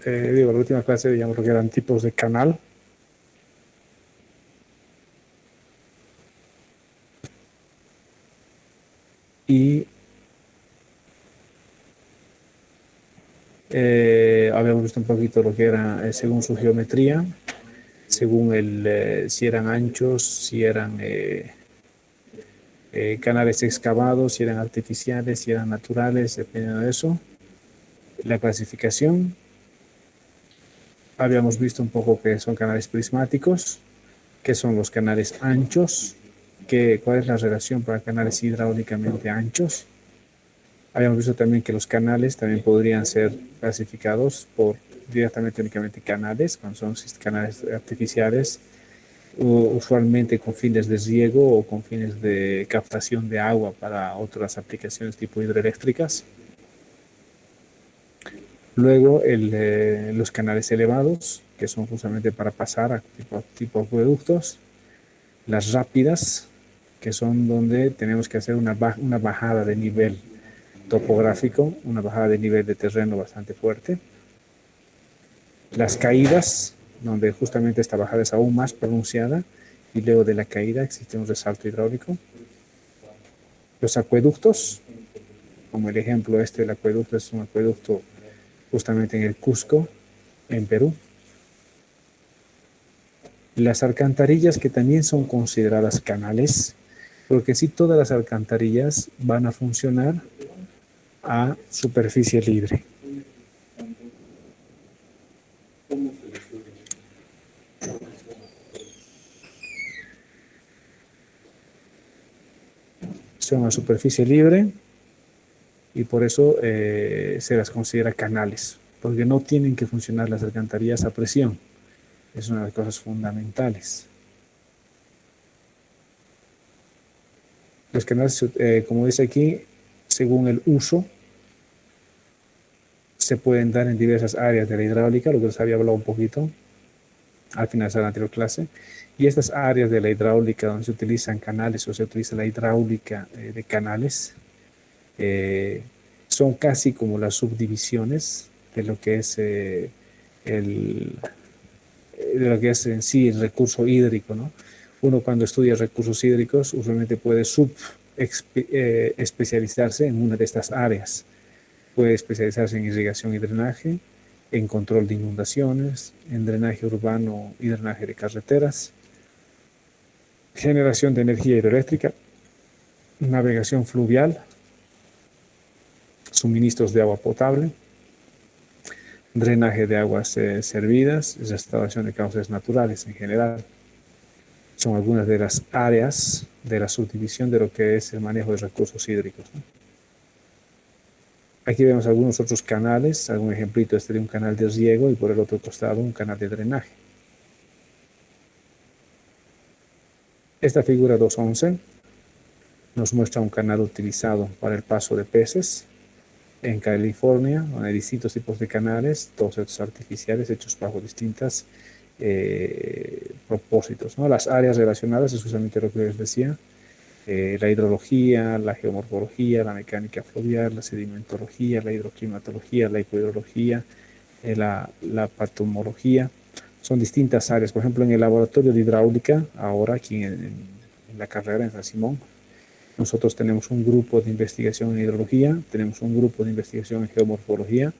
la última clase veíamos lo que eran tipos de canal. Y habíamos visto un poquito lo que era según su geometría, según si eran anchos, si eran canales excavados, si eran artificiales, si eran naturales, dependiendo de eso. La clasificación, habíamos visto un poco que son canales prismáticos, que son los canales anchos, cuál es la relación para canales hidráulicamente anchos. Habíamos visto también que los canales también podrían ser clasificados por directamente únicamente canales, cuando son canales artificiales, usualmente con fines de riego o con fines de captación de agua para otras aplicaciones tipo hidroeléctricas. Luego los canales elevados, que son justamente para pasar a tipo acueductos. Las rápidas, que son donde tenemos que hacer una bajada de nivel topográfico, una bajada de nivel de terreno bastante fuerte. Las caídas, donde justamente esta bajada es aún más pronunciada y luego de la caída existe un resalto hidráulico. Los acueductos, como el ejemplo el acueducto es un acueducto justamente en el Cusco, en Perú. Las alcantarillas, que también son consideradas canales, porque sí todas las alcantarillas van a funcionar a superficie libre. Son a superficie libre y por eso se las considera canales, porque no tienen que funcionar las alcantarillas a presión. Es una de las cosas fundamentales. Los canales, como dice aquí, según el uso, se pueden dar en diversas áreas de la hidráulica, lo que les había hablado un poquito al finalizar la anterior clase. Y estas áreas de la hidráulica donde se utilizan canales o se utiliza la hidráulica de canales, son casi como las subdivisiones de lo que es de lo que es en sí el recurso hídrico, ¿no? Uno cuando estudia recursos hídricos usualmente puede especializarse en una de estas áreas. Puede especializarse en irrigación y drenaje, en control de inundaciones, en drenaje urbano y drenaje de carreteras, generación de energía hidroeléctrica, navegación fluvial, suministros de agua potable, drenaje de aguas servidas, restauración de cauces naturales en general. Son algunas de las áreas de la subdivisión de lo que es el manejo de recursos hídricos, ¿no? Aquí vemos algunos otros canales, algún ejemplito de un canal de riego y por el otro costado un canal de drenaje. Esta figura 211 nos muestra un canal utilizado para el paso de peces en California, donde hay distintos tipos de canales, todos estos artificiales hechos bajo distintos propósitos, ¿no? Las áreas relacionadas es justamente lo que les decía, la hidrología, la geomorfología, la mecánica fluvial, la sedimentología, la hidroclimatología, la ecohidrología, la patomología. Son distintas áreas. Por ejemplo, en el laboratorio de hidráulica, ahora aquí en la carrera en San Simón, nosotros tenemos un grupo de investigación en hidrología, tenemos un grupo de investigación en geomorfología,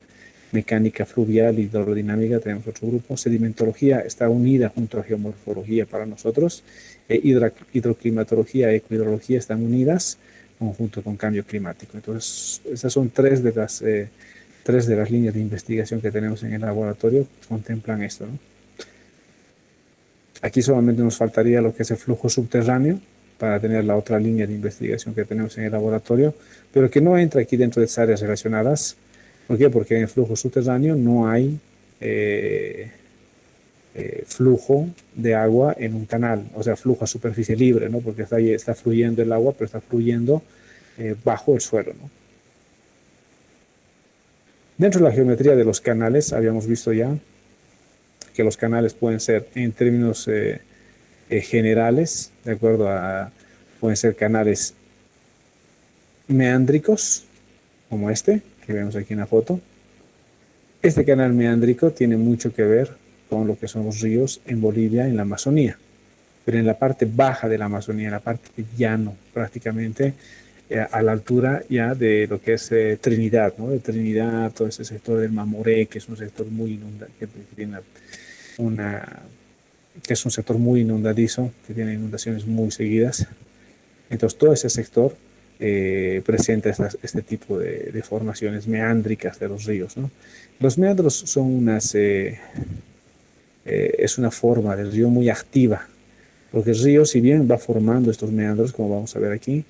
mecánica fluvial y hidrodinámica, tenemos otro grupo. Sedimentología está unida junto a geomorfología para nosotros. Hidroclimatología y ecohidrología están unidas junto con cambio climático. Entonces, esas son tres de las líneas de investigación que tenemos en el laboratorio que contemplan esto, ¿no? Aquí solamente nos faltaría lo que es el flujo subterráneo para tener la otra línea de investigación que tenemos en el laboratorio, pero que no entra aquí dentro de esas áreas relacionadas. ¿Por qué? Porque en el flujo subterráneo no hay flujo de agua en un canal, o sea, flujo a superficie libre, ¿no? Porque está fluyendo el agua, pero está fluyendo bajo el suelo, ¿no? Dentro de la geometría de los canales, habíamos visto ya que los canales pueden ser en términos generales, de acuerdo pueden ser canales meándricos, como este, que vemos aquí en la foto, Este canal meándrico tiene mucho que ver con lo que son los ríos en Bolivia, en la Amazonía, pero en la parte baja de la Amazonía, en la parte de llano, prácticamente a la altura ya de lo que es Trinidad, ¿no? De Trinidad, todo ese sector del Mamoré, que es un sector muy inundado, que tiene una, que es un sector muy inundadizo, que tiene inundaciones muy seguidas. Entonces, todo ese sector presenta este tipo de formaciones meándricas de los ríos, ¿no? Los meandros son es una forma del río muy activa, porque el río, si bien va formando estos meandros, como vamos a ver aquí,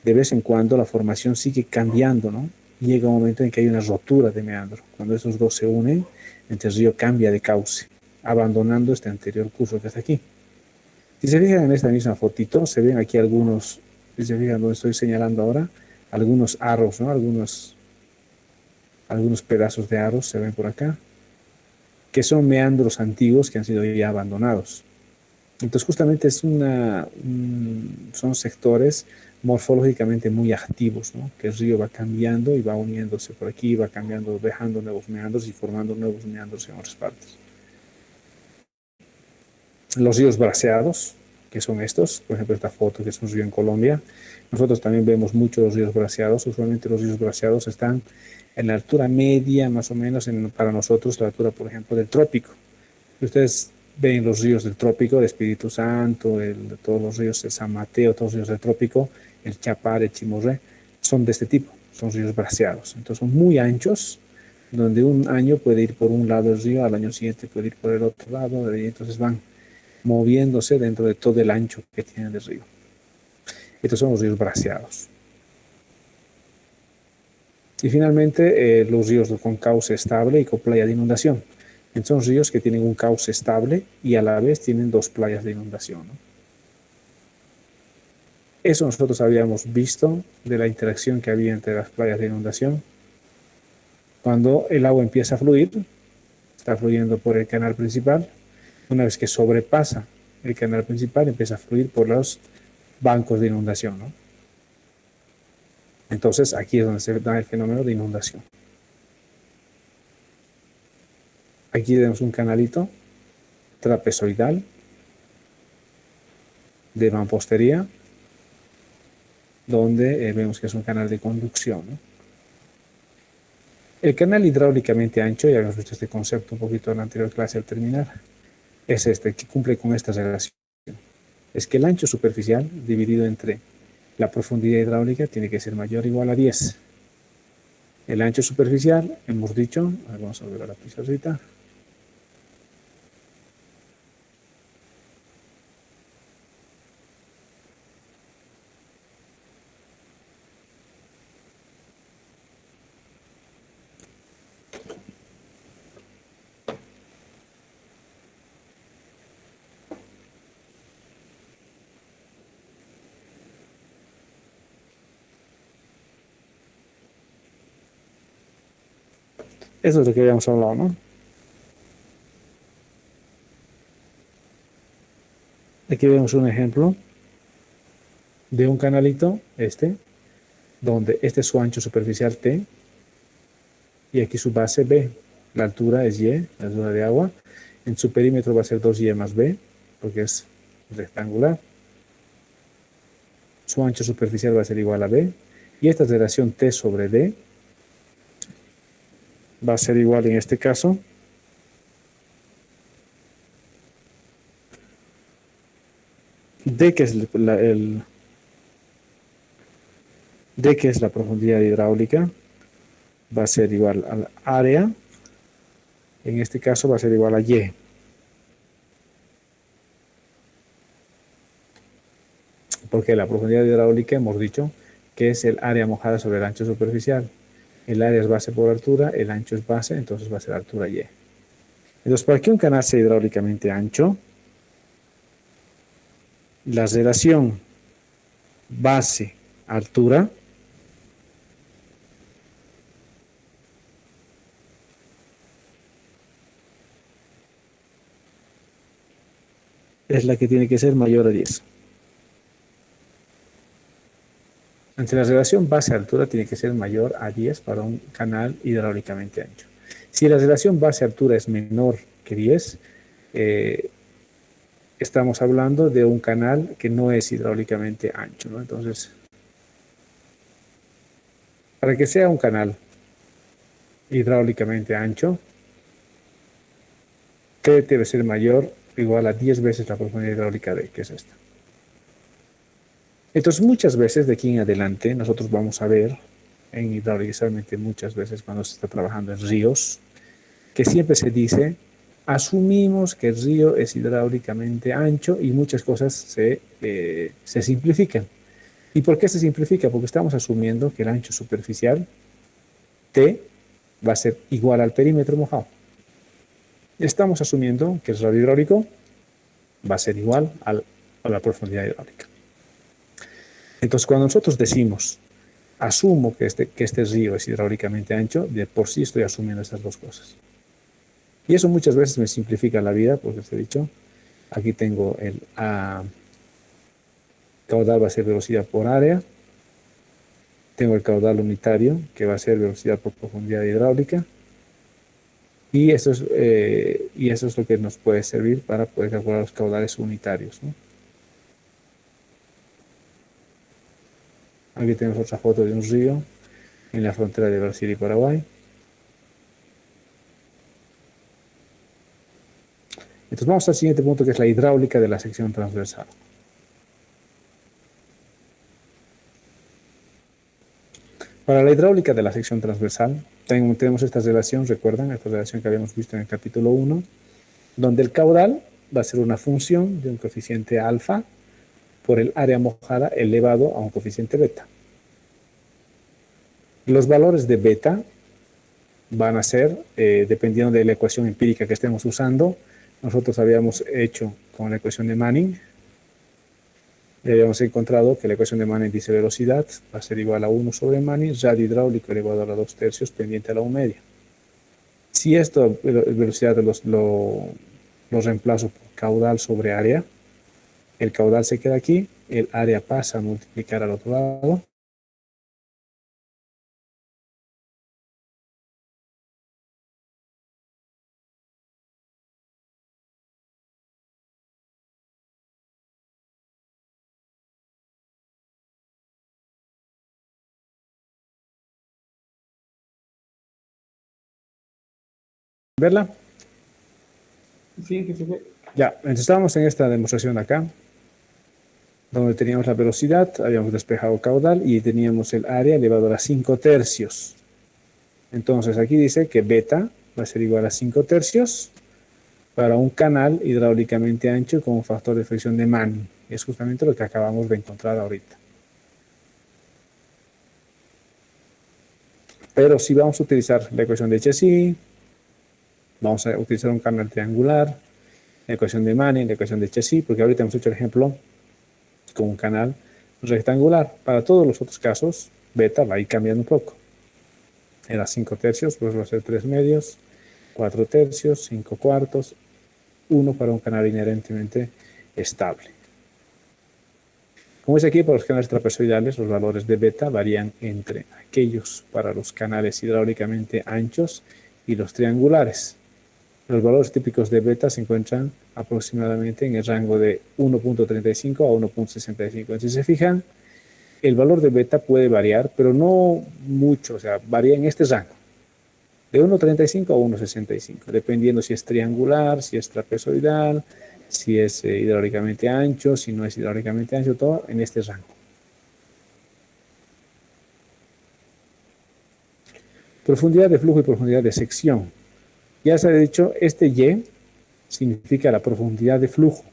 de vez en cuando la formación sigue cambiando, ¿no? Llega un momento en que hay una rotura de meandro. Cuando estos dos se unen, entonces el río cambia de cauce, abandonando este anterior curso que está aquí. Si se fijan en esta misma fotito, se ven aquí algunos, si se fijan donde estoy señalando ahora, algunos aros, ¿no? Algunos pedazos de aros se ven por acá, que son meandros antiguos que han sido ya abandonados. Entonces, justamente son sectores morfológicamente muy activos, ¿no? Que el río va cambiando y va uniéndose por aquí, va cambiando, dejando nuevos meandros y formando nuevos meandros en otras partes. Los ríos braceados, que son estos, por ejemplo, esta foto que es un río en Colombia. Nosotros también vemos mucho los ríos braceados. Usualmente los ríos braceados están en la altura media, más o menos, para nosotros, la altura, por ejemplo, del trópico. Ustedes ven los ríos del trópico, el Espíritu Santo, todos los ríos de San Mateo, todos los ríos del trópico, el Chapar, el Chimoré, son de este tipo, son ríos braceados. Entonces son muy anchos, donde un año puede ir por un lado del río, al año siguiente puede ir por el otro lado, y entonces van moviéndose dentro de todo el ancho que tiene el río. Estos son los ríos braceados. Y finalmente, los ríos con cauce estable y con playa de inundación. Son ríos que tienen un cauce estable y a la vez tienen dos playas de inundación, ¿no? Eso nosotros habíamos visto de la interacción que había entre las playas de inundación. Cuando el agua empieza a fluir, está fluyendo por el canal principal. Una vez que sobrepasa el canal principal, empieza a fluir por los bancos de inundación, ¿no? Entonces aquí es donde se da el fenómeno de inundación. Aquí tenemos un canalito trapezoidal de mampostería, donde vemos que es un canal de conducción, ¿no? El canal hidráulicamente ancho, ya habíamos visto este concepto un poquito en la anterior clase al terminar, es este, que cumple con esta relación. Es que el ancho superficial dividido entre la profundidad hidráulica tiene que ser mayor o igual a 10. El ancho superficial, hemos dicho, vamos a ver a la pizarrita. Eso es lo que habíamos hablado, ¿no? Aquí vemos un ejemplo de un canalito, donde este es su ancho superficial T, y aquí su base B. La altura es Y, la altura de agua. En su perímetro va a ser 2Y más B, porque es rectangular. Su ancho superficial va a ser igual a B. Y esta relación T sobre D va a ser igual en este caso D, que es D, que es la profundidad hidráulica, va a ser igual al área. En este caso va a ser igual a Y. Porque la profundidad hidráulica hemos dicho que es el área mojada sobre el ancho superficial. El área es base por altura, el ancho es base, entonces va a ser altura Y. Entonces, para que un canal sea hidráulicamente ancho, la relación base-altura es la que tiene que ser mayor a 10. Entre la relación base-altura tiene que ser mayor a 10 para un canal hidráulicamente ancho. Si la relación base-altura es menor que 10, estamos hablando de un canal que no es hidráulicamente ancho, ¿no? Entonces, para que sea un canal hidráulicamente ancho, T debe ser mayor o igual a 10 veces la profundidad hidráulica D, que es esta. Entonces, muchas veces de aquí en adelante, nosotros vamos a ver, en hidráulicamente muchas veces cuando se está trabajando en ríos, que siempre se dice, asumimos que el río es hidráulicamente ancho y muchas cosas se simplifican. ¿Y por qué se simplifica? Porque estamos asumiendo que el ancho superficial, T, va a ser igual al perímetro mojado. Estamos asumiendo que el radio hidráulico va a ser igual a la profundidad hidráulica. Entonces, cuando nosotros decimos, asumo que este río es hidráulicamente ancho, de por sí estoy asumiendo estas dos cosas. Y eso muchas veces me simplifica la vida, porque os he dicho, aquí tengo el caudal va a ser velocidad por área, tengo el caudal unitario, que va a ser velocidad por profundidad hidráulica, y eso es lo que nos puede servir para poder calcular los caudales unitarios, ¿no? Aquí tenemos otra foto de un río en la frontera de Brasil y Paraguay. Entonces vamos al siguiente punto, que es la hidráulica de la sección transversal. Para la hidráulica de la sección transversal, tenemos esta relación, recuerdan, esta relación que habíamos visto en el capítulo 1, donde el caudal va a ser una función de un coeficiente alfa por el área mojada elevado a un coeficiente beta. Los valores de beta van a ser, dependiendo de la ecuación empírica que estemos usando, nosotros habíamos hecho con la ecuación de Manning, y habíamos encontrado que la ecuación de Manning dice velocidad va a ser igual a 1 sobre Manning, radio hidráulico elevado a la 2 tercios pendiente a la 1 media. Si esto, velocidad lo reemplazo por caudal sobre área, el caudal se queda aquí, el área pasa a multiplicar al otro lado. ¿Verla? Sí, que se ve. Ya, entonces estábamos en esta demostración de acá, donde teníamos la velocidad, habíamos despejado caudal y teníamos el área elevado a las 5 tercios. Entonces aquí dice que beta va a ser igual a 5 tercios para un canal hidráulicamente ancho con un factor de fricción de Manning. Es justamente lo que acabamos de encontrar ahorita. Pero si vamos a utilizar la ecuación de Chezy, vamos a utilizar un canal triangular, la ecuación de Manning, la ecuación de Chezy, porque ahorita hemos hecho el ejemplo con un canal rectangular. Para todos los otros casos, beta va a ir cambiando un poco. Era 5 tercios, pues va a ser 3 medios, 4 tercios, 5 cuartos, 1 para un canal inherentemente estable. Como es aquí, para los canales trapezoidales, los valores de beta varían entre aquellos para los canales hidráulicamente anchos y los triangulares. Los valores típicos de beta se encuentran aproximadamente en el rango de 1.35 a 1.65. Si se fijan, el valor de beta puede variar, pero no mucho, o sea, varía en este rango, de 1.35 a 1.65, dependiendo si es triangular, si es trapezoidal, si es hidráulicamente ancho, si no es hidráulicamente ancho, todo en este rango. Profundidad de flujo y profundidad de sección. Ya se ha dicho, este Y significa la profundidad de flujo.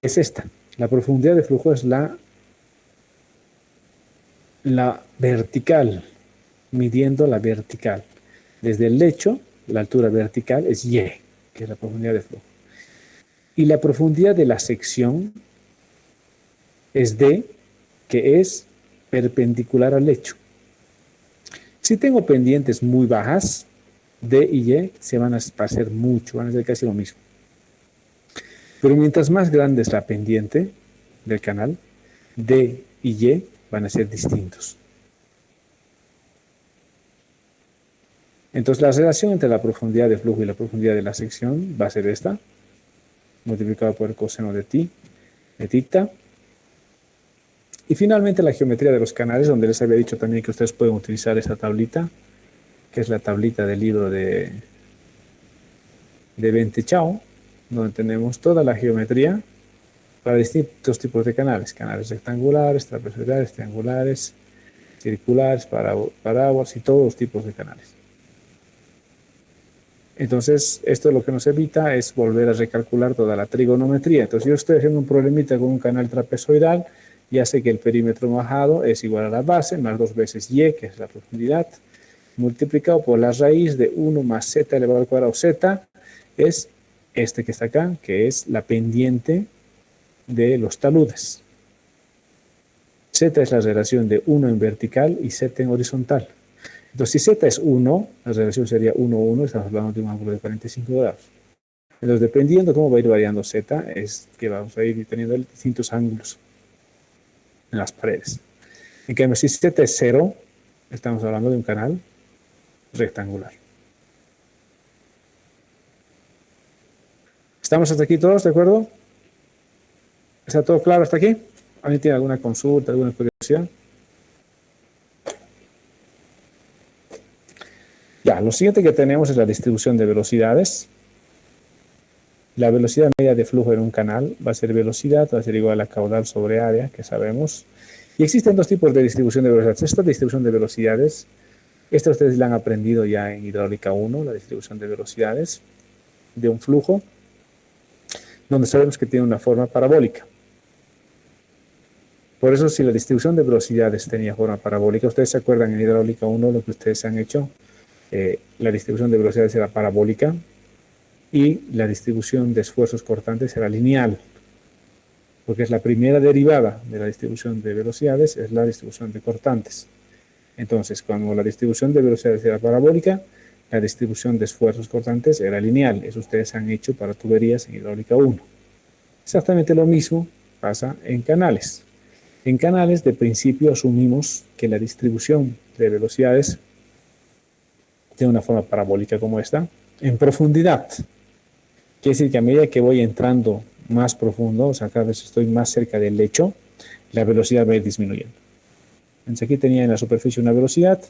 Es esta. La profundidad de flujo es la vertical, midiendo la vertical. Desde el lecho, la altura vertical es Y, que es la profundidad de flujo. Y la profundidad de la sección es D, que es perpendicular al lecho. Si tengo pendientes muy bajas, D y Y se van a parecer mucho, van a ser casi lo mismo. Pero mientras más grande es la pendiente del canal, D y Y van a ser distintos. Entonces la relación entre la profundidad de flujo y la profundidad de la sección va a ser esta, multiplicado por el coseno de θ. Y finalmente la geometría de los canales, donde les había dicho también que ustedes pueden utilizar esta tablita, que es la tablita del libro de Bente Chao, donde tenemos toda la geometría para distintos tipos de canales. Canales rectangulares, trapezoidales, triangulares, circulares, parábolas y todos los tipos de canales. Entonces, esto lo que nos evita es volver a recalcular toda la trigonometría. Entonces, yo estoy haciendo un problemita con un canal trapezoidal, ya sé que el perímetro bajado es igual a la base, más 2 veces y, que es la profundidad, multiplicado por la raíz de 1 más z elevado al cuadrado. Z es este que está acá, que es la pendiente de los taludes. Z es la relación de 1 en vertical y z en horizontal. Entonces, si z es 1, la relación sería 1, 1, estamos hablando de un ángulo de 45 grados. Entonces, dependiendo cómo va a ir variando z, es que vamos a ir teniendo distintos ángulos en las paredes. En cambio, si z es 0, estamos hablando de un canal rectangular. ¿Estamos hasta aquí todos, de acuerdo? ¿Está todo claro hasta aquí? ¿Alguien tiene alguna consulta, alguna curiosidad? Ya, lo siguiente que tenemos es la distribución de velocidades. La velocidad media de flujo en un canal va a ser velocidad, va a ser igual a caudal sobre área, que sabemos. Y existen dos tipos de distribución de velocidades. Esta distribución de velocidades, esta ustedes la han aprendido ya en hidráulica 1, la distribución de velocidades de un flujo, donde sabemos que tiene una forma parabólica. Por eso, si la distribución de velocidades tenía forma parabólica, ustedes se acuerdan en hidráulica 1 lo que ustedes han hecho. La distribución de velocidades era parabólica y la distribución de esfuerzos cortantes era lineal, porque es la primera derivada de la distribución de velocidades, es la distribución de cortantes. Entonces, cuando la distribución de velocidades era parabólica, la distribución de esfuerzos cortantes era lineal. Eso ustedes han hecho para tuberías en hidráulica 1. Exactamente lo mismo pasa en canales. En canales, de principio, asumimos que la distribución de velocidades tiene una forma parabólica como esta, en profundidad. Quiere decir que a medida que voy entrando más profundo, o sea, cada vez estoy más cerca del lecho, la velocidad va a ir disminuyendo. Entonces aquí tenía en la superficie una velocidad,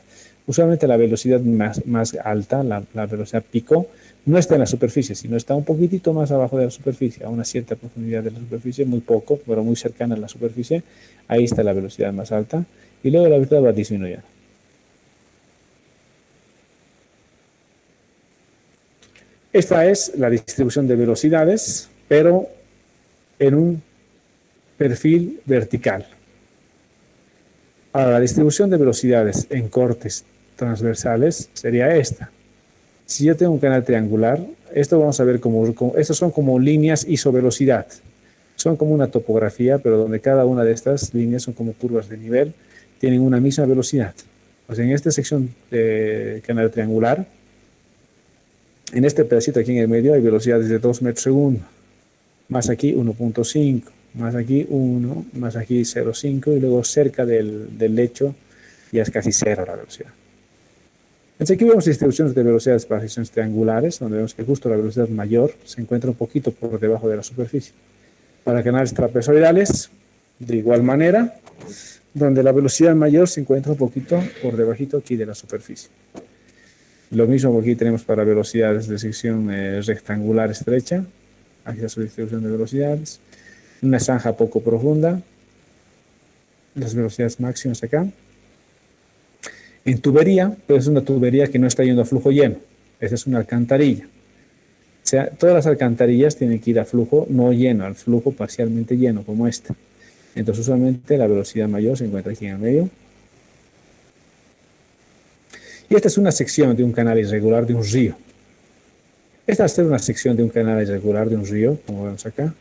usualmente la velocidad más alta, la velocidad pico, no está en la superficie, sino está un poquitito más abajo de la superficie, a una cierta profundidad de la superficie, muy poco, pero muy cercana a la superficie, ahí está la velocidad más alta, y luego la velocidad va disminuyendo. Esta es la distribución de velocidades, pero en un perfil vertical. Ahora, la distribución de velocidades en cortes transversales sería esta. Si yo tengo un canal triangular, esto vamos a ver estos son como líneas isovelocidad. Son como una topografía, pero donde cada una de estas líneas son como curvas de nivel, tienen una misma velocidad. Pues en esta sección de canal triangular, en este pedacito aquí en el medio hay velocidades de 2 metros segundo, más aquí 1.5, más aquí 1, más aquí 0.5 y luego cerca del lecho ya es casi 0 la velocidad. Entonces aquí vemos distribuciones de velocidades para secciones triangulares, donde vemos que justo la velocidad mayor se encuentra un poquito por debajo de la superficie. Para canales trapezoidales, de igual manera, donde la velocidad mayor se encuentra un poquito por debajito aquí de la superficie. Lo mismo aquí tenemos para velocidades de sección rectangular estrecha. Aquí está su distribución de velocidades. Una zanja poco profunda. Las velocidades máximas acá. En tubería, pues es una tubería que no está yendo a flujo lleno. Esa es una alcantarilla. O sea, todas las alcantarillas tienen que ir a flujo no lleno, al flujo parcialmente lleno, como este. Entonces, usualmente la velocidad mayor se encuentra aquí en el medio. Y esta es una sección de un canal irregular de un río. Esta es una sección de un canal irregular de un río, como vemos acá.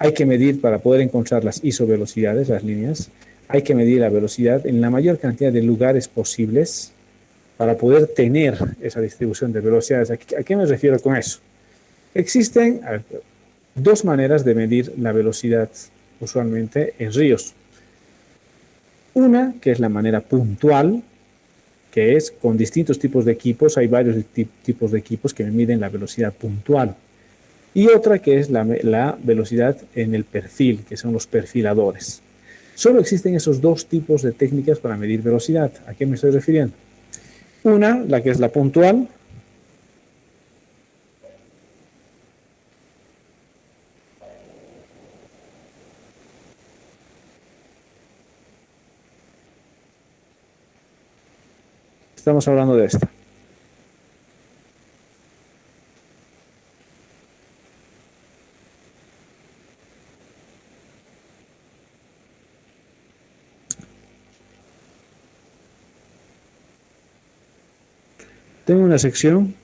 Hay que medir, para poder encontrar las isovelocidades, las líneas, hay que medir la velocidad en la mayor cantidad de lugares posibles para poder tener esa distribución de velocidades. ¿A qué me refiero con eso? Existen dos maneras de medir la velocidad usualmente en ríos. Una, que es la manera puntual, que es con distintos tipos de equipos, hay varios tipos de equipos que me miden la velocidad puntual. Y otra que es la velocidad en el perfil, que son los perfiladores. Solo existen esos dos tipos de técnicas para medir velocidad. ¿A qué me estoy refiriendo? Una, la que es la puntual. Estamos hablando de esta. Tengo una sección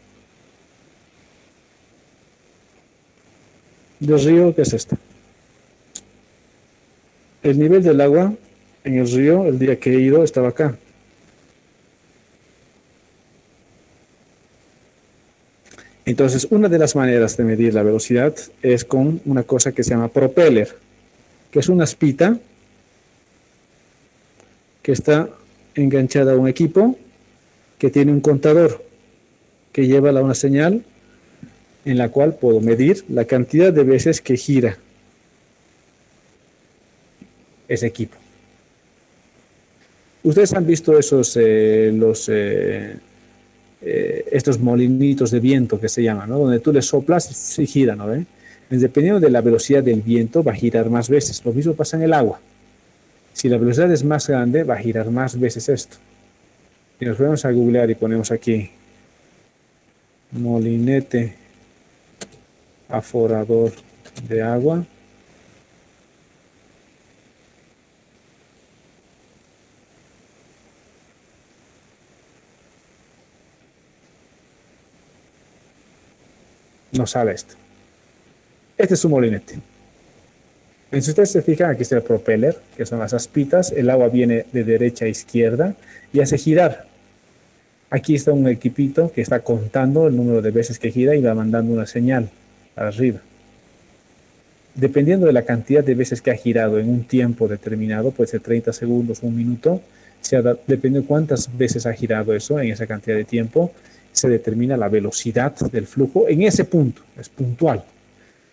del río que es esta. El nivel del agua en el río, el día que he ido, estaba acá. Entonces, una de las maneras de medir la velocidad es con una cosa que se llama propeller, que es una aspita que está enganchada a un equipo que tiene un contador que lleva una señal en la cual puedo medir la cantidad de veces que gira ese equipo. Ustedes han visto estos molinitos de viento que se llaman, ¿no? Donde tú le soplas y se gira, ¿no? Dependiendo de la velocidad del viento va a girar más veces. Lo mismo pasa en el agua. Si la velocidad es más grande, va a girar más veces esto. Si nos vamos a googlear y ponemos aquí molinete aforador de agua, nos sale esto. Este es un molinete. Si ustedes se fijan, aquí está el propeller, que son las aspitas. El agua viene de derecha a izquierda y hace girar. Aquí está un equipito que está contando el número de veces que gira y va mandando una señal arriba. Dependiendo de la cantidad de veces que ha girado en un tiempo determinado, puede ser 30 segundos, un minuto, dependiendo de cuántas veces ha girado eso en esa cantidad de tiempo, se determina la velocidad del flujo en ese punto, es puntual.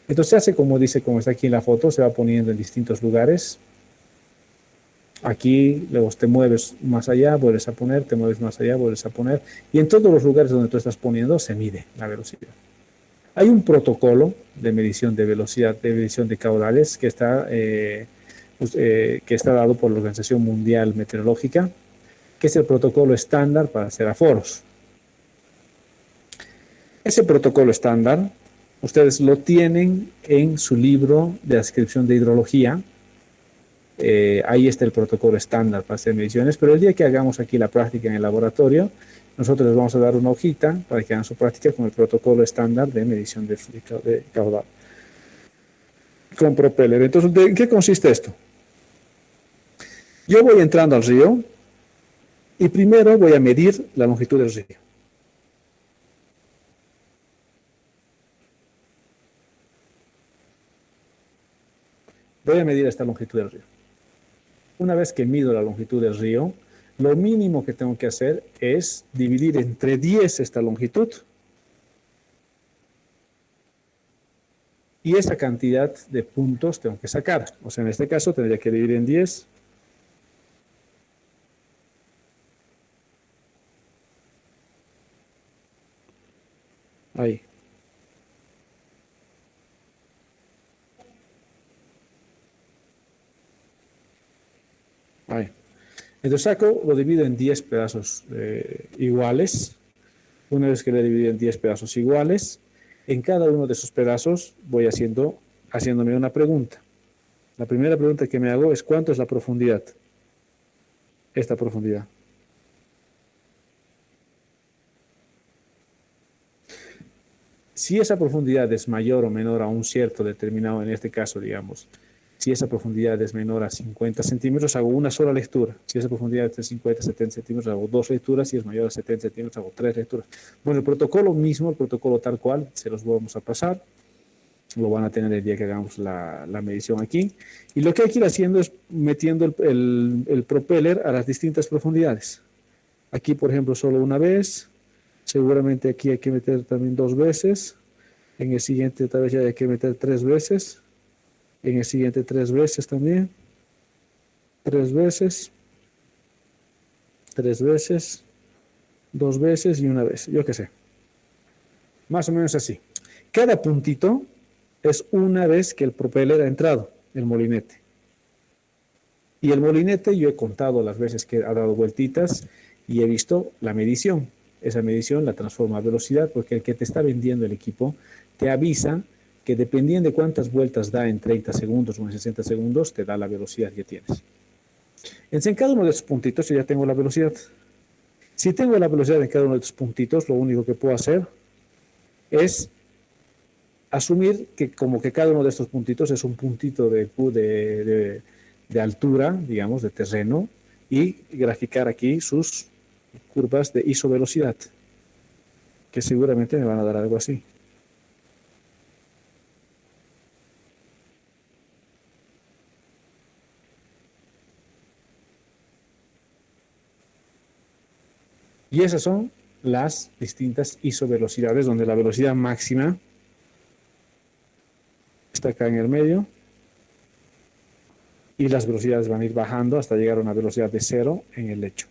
Entonces se hace como dice, como está aquí en la foto, se va poniendo en distintos lugares. Aquí luego te mueves más allá, vuelves a poner, te mueves más allá, vuelves a poner. Y en todos los lugares donde tú estás poniendo se mide la velocidad. Hay un protocolo de medición de velocidad, de medición de caudales que está dado por la Organización Mundial Meteorológica, que es el protocolo estándar para hacer aforos. Ese protocolo estándar, ustedes lo tienen en su libro de descripción de hidrología. Ahí está el protocolo estándar para hacer mediciones, pero el día que hagamos aquí la práctica en el laboratorio, nosotros les vamos a dar una hojita para que hagan su práctica con el protocolo estándar de medición de caudal con propeller. Entonces, ¿en qué consiste esto? Yo voy entrando al río y primero voy a medir la longitud del río. Voy a medir esta longitud del río. Una vez que mido la longitud del río, lo mínimo que tengo que hacer es dividir entre 10 esta longitud y esa cantidad de puntos tengo que sacar. O sea, en este caso tendría que dividir en 10. Ahí. Ahí. Entonces saco, lo divido en 10 pedazos iguales. Una vez que lo he dividido en 10 pedazos iguales, en cada uno de esos pedazos voy haciéndome una pregunta. La primera pregunta que me hago es ¿cuánto es la profundidad? Esta profundidad. Si esa profundidad es mayor o menor a un cierto determinado, en este caso, digamos, si esa profundidad es menor a 50 centímetros, hago una sola lectura. Si esa profundidad es de 50 a 70 centímetros, hago dos lecturas. Si es mayor a 70 centímetros, hago tres lecturas. Bueno, el protocolo mismo, el protocolo tal cual, se los vamos a pasar. Lo van a tener el día que hagamos la medición aquí. Y lo que hay que ir haciendo es metiendo el propeller a las distintas profundidades. Aquí, por ejemplo, solo una vez. Seguramente aquí hay que meter también 2 veces. En el siguiente tal vez ya hay que meter 3 veces. En el siguiente 3 veces también. 3 veces. 3 veces. 2 veces y una vez. Yo qué sé. Más o menos así. Cada puntito es una vez que el propeller ha entrado, el molinete. Y el molinete yo he contado las veces que ha dado vueltitas y he visto la medición. Esa medición la transforma a velocidad porque el que te está vendiendo el equipo te avisa que dependiendo de cuántas vueltas da en 30 segundos o en 60 segundos, te da la velocidad que tienes. En cada uno de estos puntitos yo ya tengo la velocidad. Si tengo la velocidad en cada uno de estos puntitos, lo único que puedo hacer es asumir que como que cada uno de estos puntitos es un puntito de altura, digamos, de terreno, y graficar aquí sus curvas de isovelocidad, que seguramente me van a dar algo así. Y esas son las distintas isovelocidades, donde la velocidad máxima está acá en el medio, y las velocidades van a ir bajando hasta llegar a una velocidad de 0 en el lecho.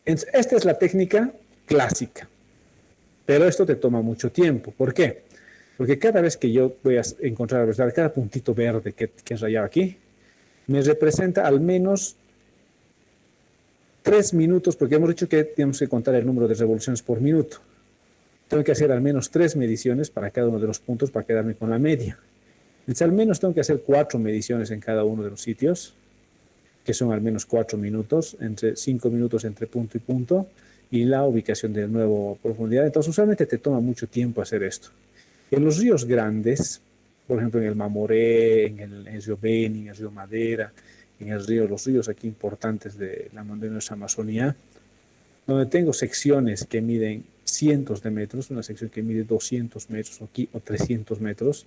Esta es la técnica clásica, pero esto te toma mucho tiempo. ¿Por qué? Porque cada vez que yo voy a encontrar la velocidad, cada puntito verde que he rayado aquí, me representa al menos 3 minutos, porque hemos dicho que tenemos que contar el número de revoluciones por minuto. Tengo que hacer al menos 3 mediciones para cada uno de los puntos para quedarme con la media. Entonces, al menos tengo que hacer 4 mediciones en cada uno de los sitios, que son al menos 4 minutos, entre 5 minutos entre punto y punto, y la ubicación de nuevo profundidad. Entonces, usualmente te toma mucho tiempo hacer esto. En los ríos grandes, por ejemplo, en el Mamoré, en el río Beni, en el río Madera, en el río, los ríos aquí importantes de la montañosa Amazonía, donde tengo secciones que miden cientos de metros, una sección que mide 200 metros o 300 metros,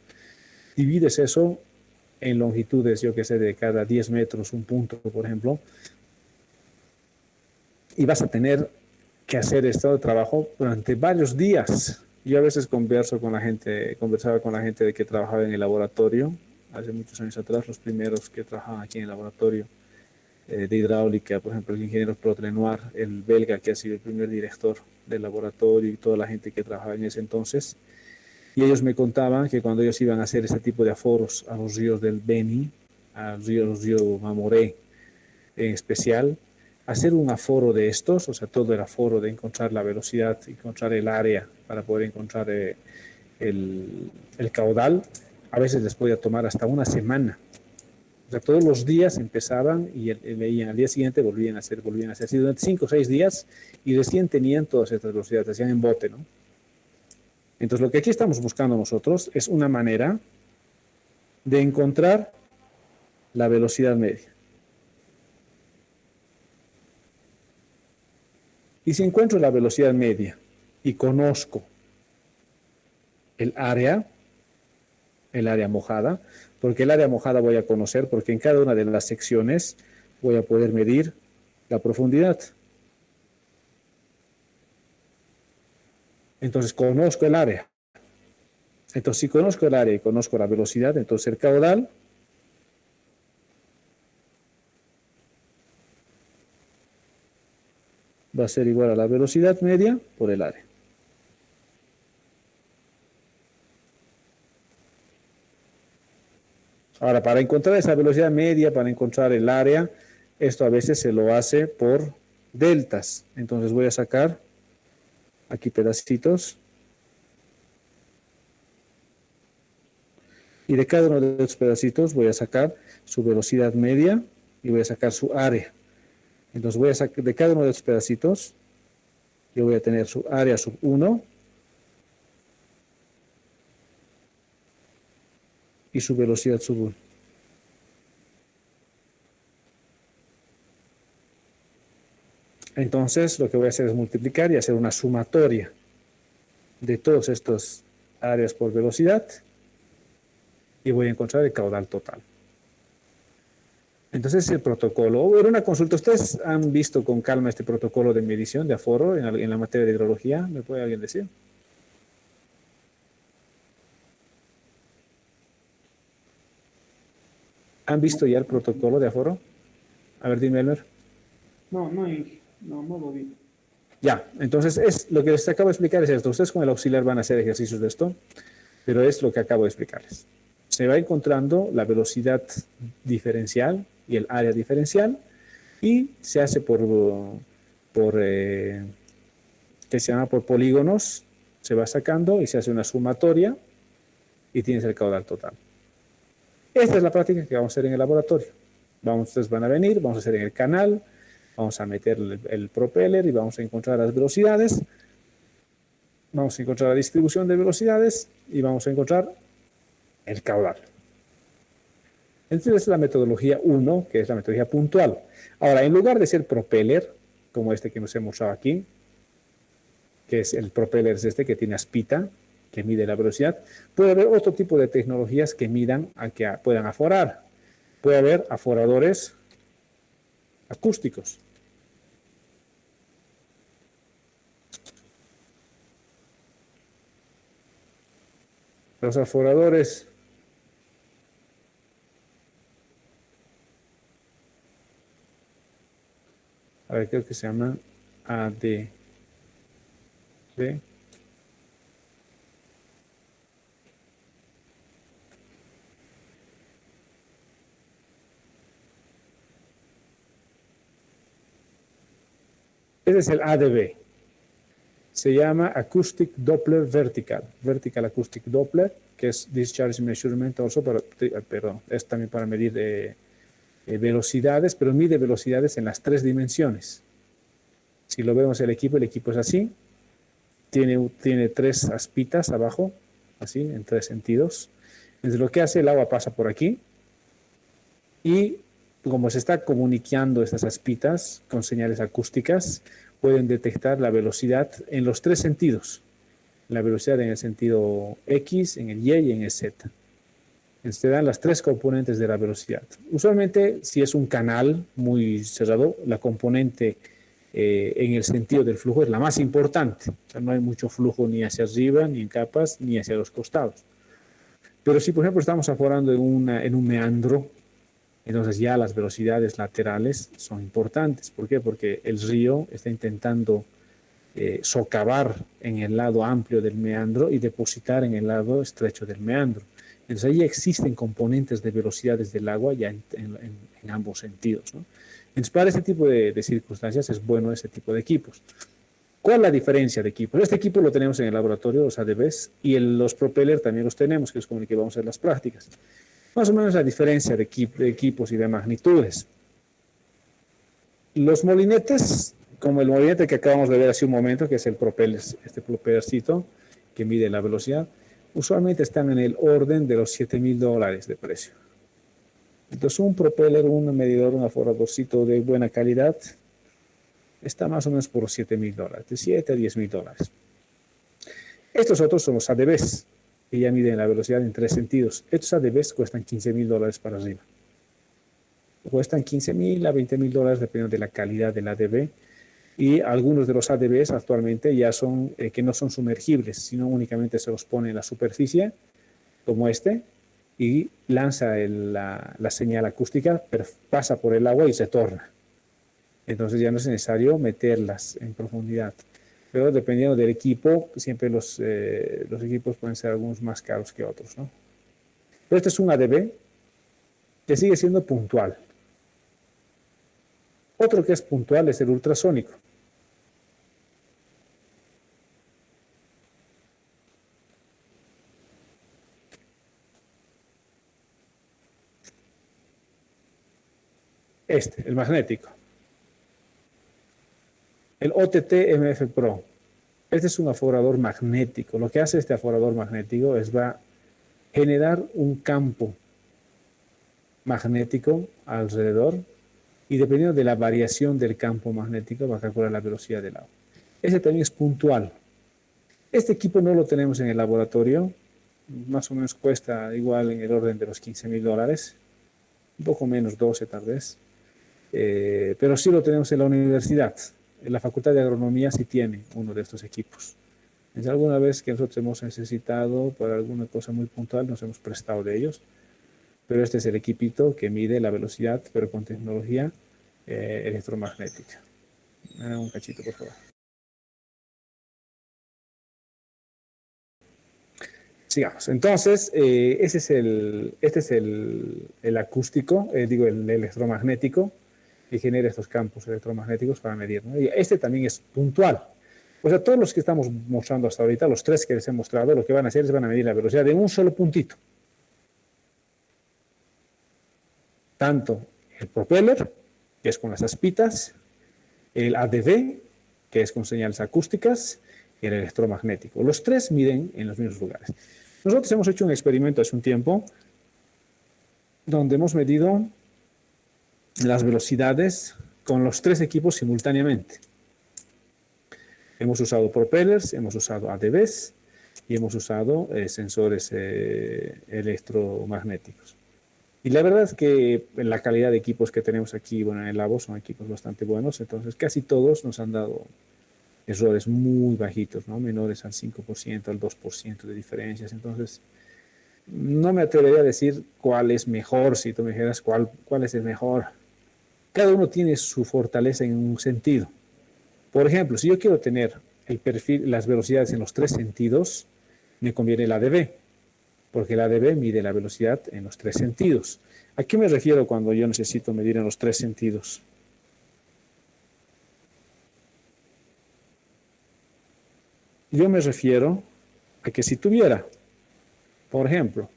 divides eso en longitudes, yo que sé, de cada 10 metros un punto, por ejemplo, y vas a tener que hacer este trabajo durante varios días. Yo a veces conversaba con la gente de que trabajaba en el laboratorio, hace muchos años atrás, los primeros que trabajaban aquí en el laboratorio de hidráulica, por ejemplo, el ingeniero Claude Lenoir, el belga que ha sido el primer director del laboratorio y toda la gente que trabajaba en ese entonces. Y ellos me contaban que cuando ellos iban a hacer ese tipo de aforos a los ríos del Beni, a los ríos Mamoré en especial, hacer un aforo de estos, o sea, todo el aforo de encontrar la velocidad, encontrar el área para poder encontrar el caudal, a veces les podía tomar hasta una semana. O sea, todos los días empezaban y veían, al día siguiente volvían a hacer, así durante 5 o 6 días y recién tenían todas estas velocidades, hacían en bote, ¿no? Entonces, lo que aquí estamos buscando nosotros es una manera de encontrar la velocidad media. Y si encuentro la velocidad media y conozco el área mojada, porque el área mojada voy a conocer, porque en cada una de las secciones voy a poder medir la profundidad. Entonces, conozco el área. Entonces, si conozco el área y conozco la velocidad, entonces el caudal va a ser igual a la velocidad media por el área. Ahora, para encontrar esa velocidad media, para encontrar el área, esto a veces se lo hace por deltas. Entonces voy a sacar aquí pedacitos. Y de cada uno de estos pedacitos voy a sacar su velocidad media y voy a sacar su área. Entonces voy a sacar de cada uno de estos pedacitos, yo voy a tener su área sub 1 y su velocidad sub 1. Entonces, lo que voy a hacer es multiplicar y hacer una sumatoria de todas estas áreas por velocidad y voy a encontrar el caudal total. Entonces, el protocolo, era una consulta. ¿Ustedes han visto con calma este protocolo de medición de aforo en la materia de hidrología? ¿Me puede alguien decir? ¿Han visto ya el protocolo de aforo? A ver, dime, Elmer. No lo vi. Ya, entonces lo que les acabo de explicar es esto. Ustedes con el auxiliar van a hacer ejercicios de esto, pero es lo que acabo de explicarles. Se va encontrando la velocidad diferencial y el área diferencial y se hace que se llama por polígonos, se va sacando y se hace una sumatoria y tienes el caudal total. Esta es la práctica que vamos a hacer en el laboratorio. Ustedes van a venir, vamos a hacer en el canal, vamos a meter el propeller y vamos a encontrar las velocidades, vamos a encontrar la distribución de velocidades y vamos a encontrar el caudal. Entonces es la metodología 1, que es la metodología puntual. Ahora, en lugar de ser propeller, como este que nos he mostrado aquí, que es el propeller es este que tiene aspita, que mide la velocidad, puede haber otro tipo de tecnologías que midan a que puedan aforar. Puede haber aforadores acústicos. Los aforadores a ver, creo que se llama ADB. Ese es el ADB. Se llama Acoustic Doppler Vertical. Vertical Acoustic Doppler, que es Discharge Measurement also, perdón, es también para medir velocidades, pero mide velocidades en las 3 dimensiones. Si lo vemos el equipo es así. Tiene 3 aspitas abajo, así, en 3 sentidos. Entonces lo que hace, el agua pasa por aquí y como se está comunicando estas aspitas con señales acústicas, pueden detectar la velocidad en los 3 sentidos. La velocidad en el sentido X, en el Y y en el Z. Entonces te dan las 3 componentes de la velocidad. Usualmente, si es un canal muy cerrado, la componente en el sentido del flujo es la más importante. O sea, no hay mucho flujo ni hacia arriba, ni en capas, ni hacia los costados. Pero si, por ejemplo, estamos aforando en un meandro, entonces ya las velocidades laterales son importantes. ¿Por qué? Porque el río está intentando socavar en el lado amplio del meandro y depositar en el lado estrecho del meandro. Entonces ahí existen componentes de velocidades del agua ya en ambos sentidos, ¿no? Entonces para ese tipo de circunstancias es bueno ese tipo de equipos. ¿Cuál es la diferencia de equipos? Este equipo lo tenemos en el laboratorio, los ADBs, y los propeller también los tenemos, que es con el que vamos a hacer las prácticas. Más o menos la diferencia de equipos y de magnitudes. Los molinetes, como el molinete que acabamos de ver hace un momento, que es el propeller, este propellercito que mide la velocidad, usualmente están en el orden de los $7,000 de precio. Entonces un propeller, un medidor, un aforadorcito de buena calidad, está más o menos por los $7,000, de $7,000 a $10,000. Estos otros son los ADBs, que ya miden la velocidad en 3 sentidos. Estos ADBs cuestan $15,000 para arriba. Cuestan $15,000 a $20,000 dependiendo de la calidad del ADB. Y algunos de los ADBs actualmente ya son, que no son sumergibles, sino únicamente se los pone en la superficie, como este, y lanza la señal acústica, pero pasa por el agua y se torna. Entonces ya no es necesario meterlas en profundidad. Pero dependiendo del equipo, siempre los equipos pueden ser algunos más caros que otros, ¿no? Pero este es un ADB que sigue siendo puntual. Otro que es puntual es el ultrasónico. El magnético. El OTT-MF Pro. Este es un aforador magnético. Lo que hace este aforador magnético es va a generar un campo magnético alrededor y dependiendo de la variación del campo magnético va a calcular la velocidad del agua. Ese también es puntual. Este equipo no lo tenemos en el laboratorio, más o menos cuesta igual en el orden de los $15,000, un poco menos, 12 tal vez, pero sí lo tenemos en la universidad. En la Facultad de Agronomía sí tiene uno de estos equipos. Es alguna vez que nosotros hemos necesitado para alguna cosa muy puntual, nos hemos prestado de ellos, pero este es el equipito que mide la velocidad, pero con tecnología electromagnética. Un cachito, por favor. Sigamos. Entonces, este es el acústico, digo, el electromagnético, que genera estos campos electromagnéticos para medir, ¿no? Y este también es puntual. O sea, todos los que estamos mostrando hasta ahorita, los tres que les he mostrado, lo que van a hacer es van a medir la velocidad de un solo puntito. Tanto el propeller, que es con las aspitas, el ADV, que es con señales acústicas, y el electromagnético. Los tres miden en los mismos lugares. Nosotros hemos hecho un experimento hace un tiempo donde hemos medido las velocidades con los tres equipos simultáneamente. Hemos usado propellers, hemos usado ADVs y hemos usado sensores electromagnéticos. Y la verdad es que la calidad de equipos que tenemos aquí, bueno, en el labo son equipos bastante buenos, entonces casi todos nos han dado errores muy bajitos, ¿no? Menores al 5%, al 2% de diferencias. Entonces, no me atrevería a decir cuál es mejor, si tú me dijeras cuál es el mejor. Cada uno tiene su fortaleza en un sentido. Por ejemplo, si yo quiero tener el perfil, las velocidades en los tres sentidos, me conviene el ADV, porque el ADV mide la velocidad en los tres sentidos. ¿A qué me refiero cuando yo necesito medir en los tres sentidos? Yo me refiero a que si tuviera, por ejemplo,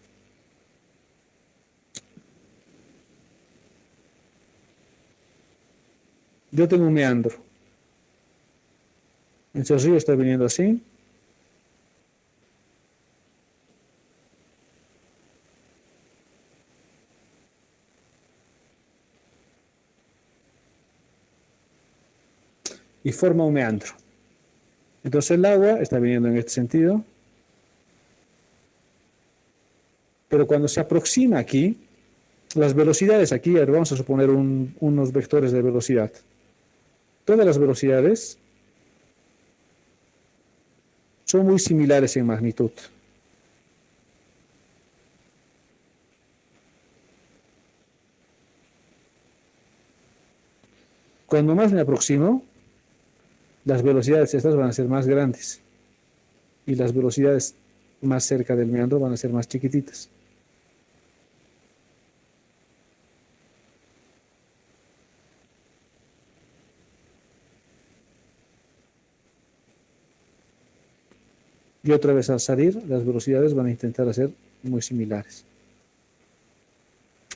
yo tengo un meandro. Entonces el río está viniendo así. Y forma un meandro. Entonces el agua está viniendo en este sentido. Pero cuando se aproxima aquí, las velocidades aquí, vamos a suponer unos vectores de velocidad. Todas las velocidades son muy similares en magnitud. Cuando más me aproximo, las velocidades estas van a ser más grandes y las velocidades más cerca del meandro van a ser más chiquititas. Y otra vez al salir, las velocidades van a intentar ser muy similares.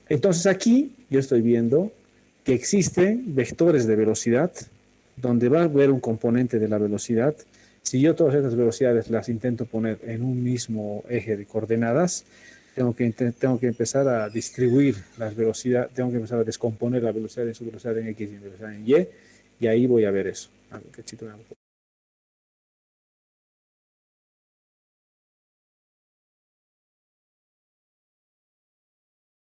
Entonces aquí yo estoy viendo que existen vectores de velocidad donde va a haber un componente de la velocidad. Si yo todas estas velocidades las intento poner en un mismo eje de coordenadas, tengo que empezar a distribuir las velocidades, tengo que empezar a descomponer la velocidad en su velocidad en X y en velocidad en y ahí voy a ver eso.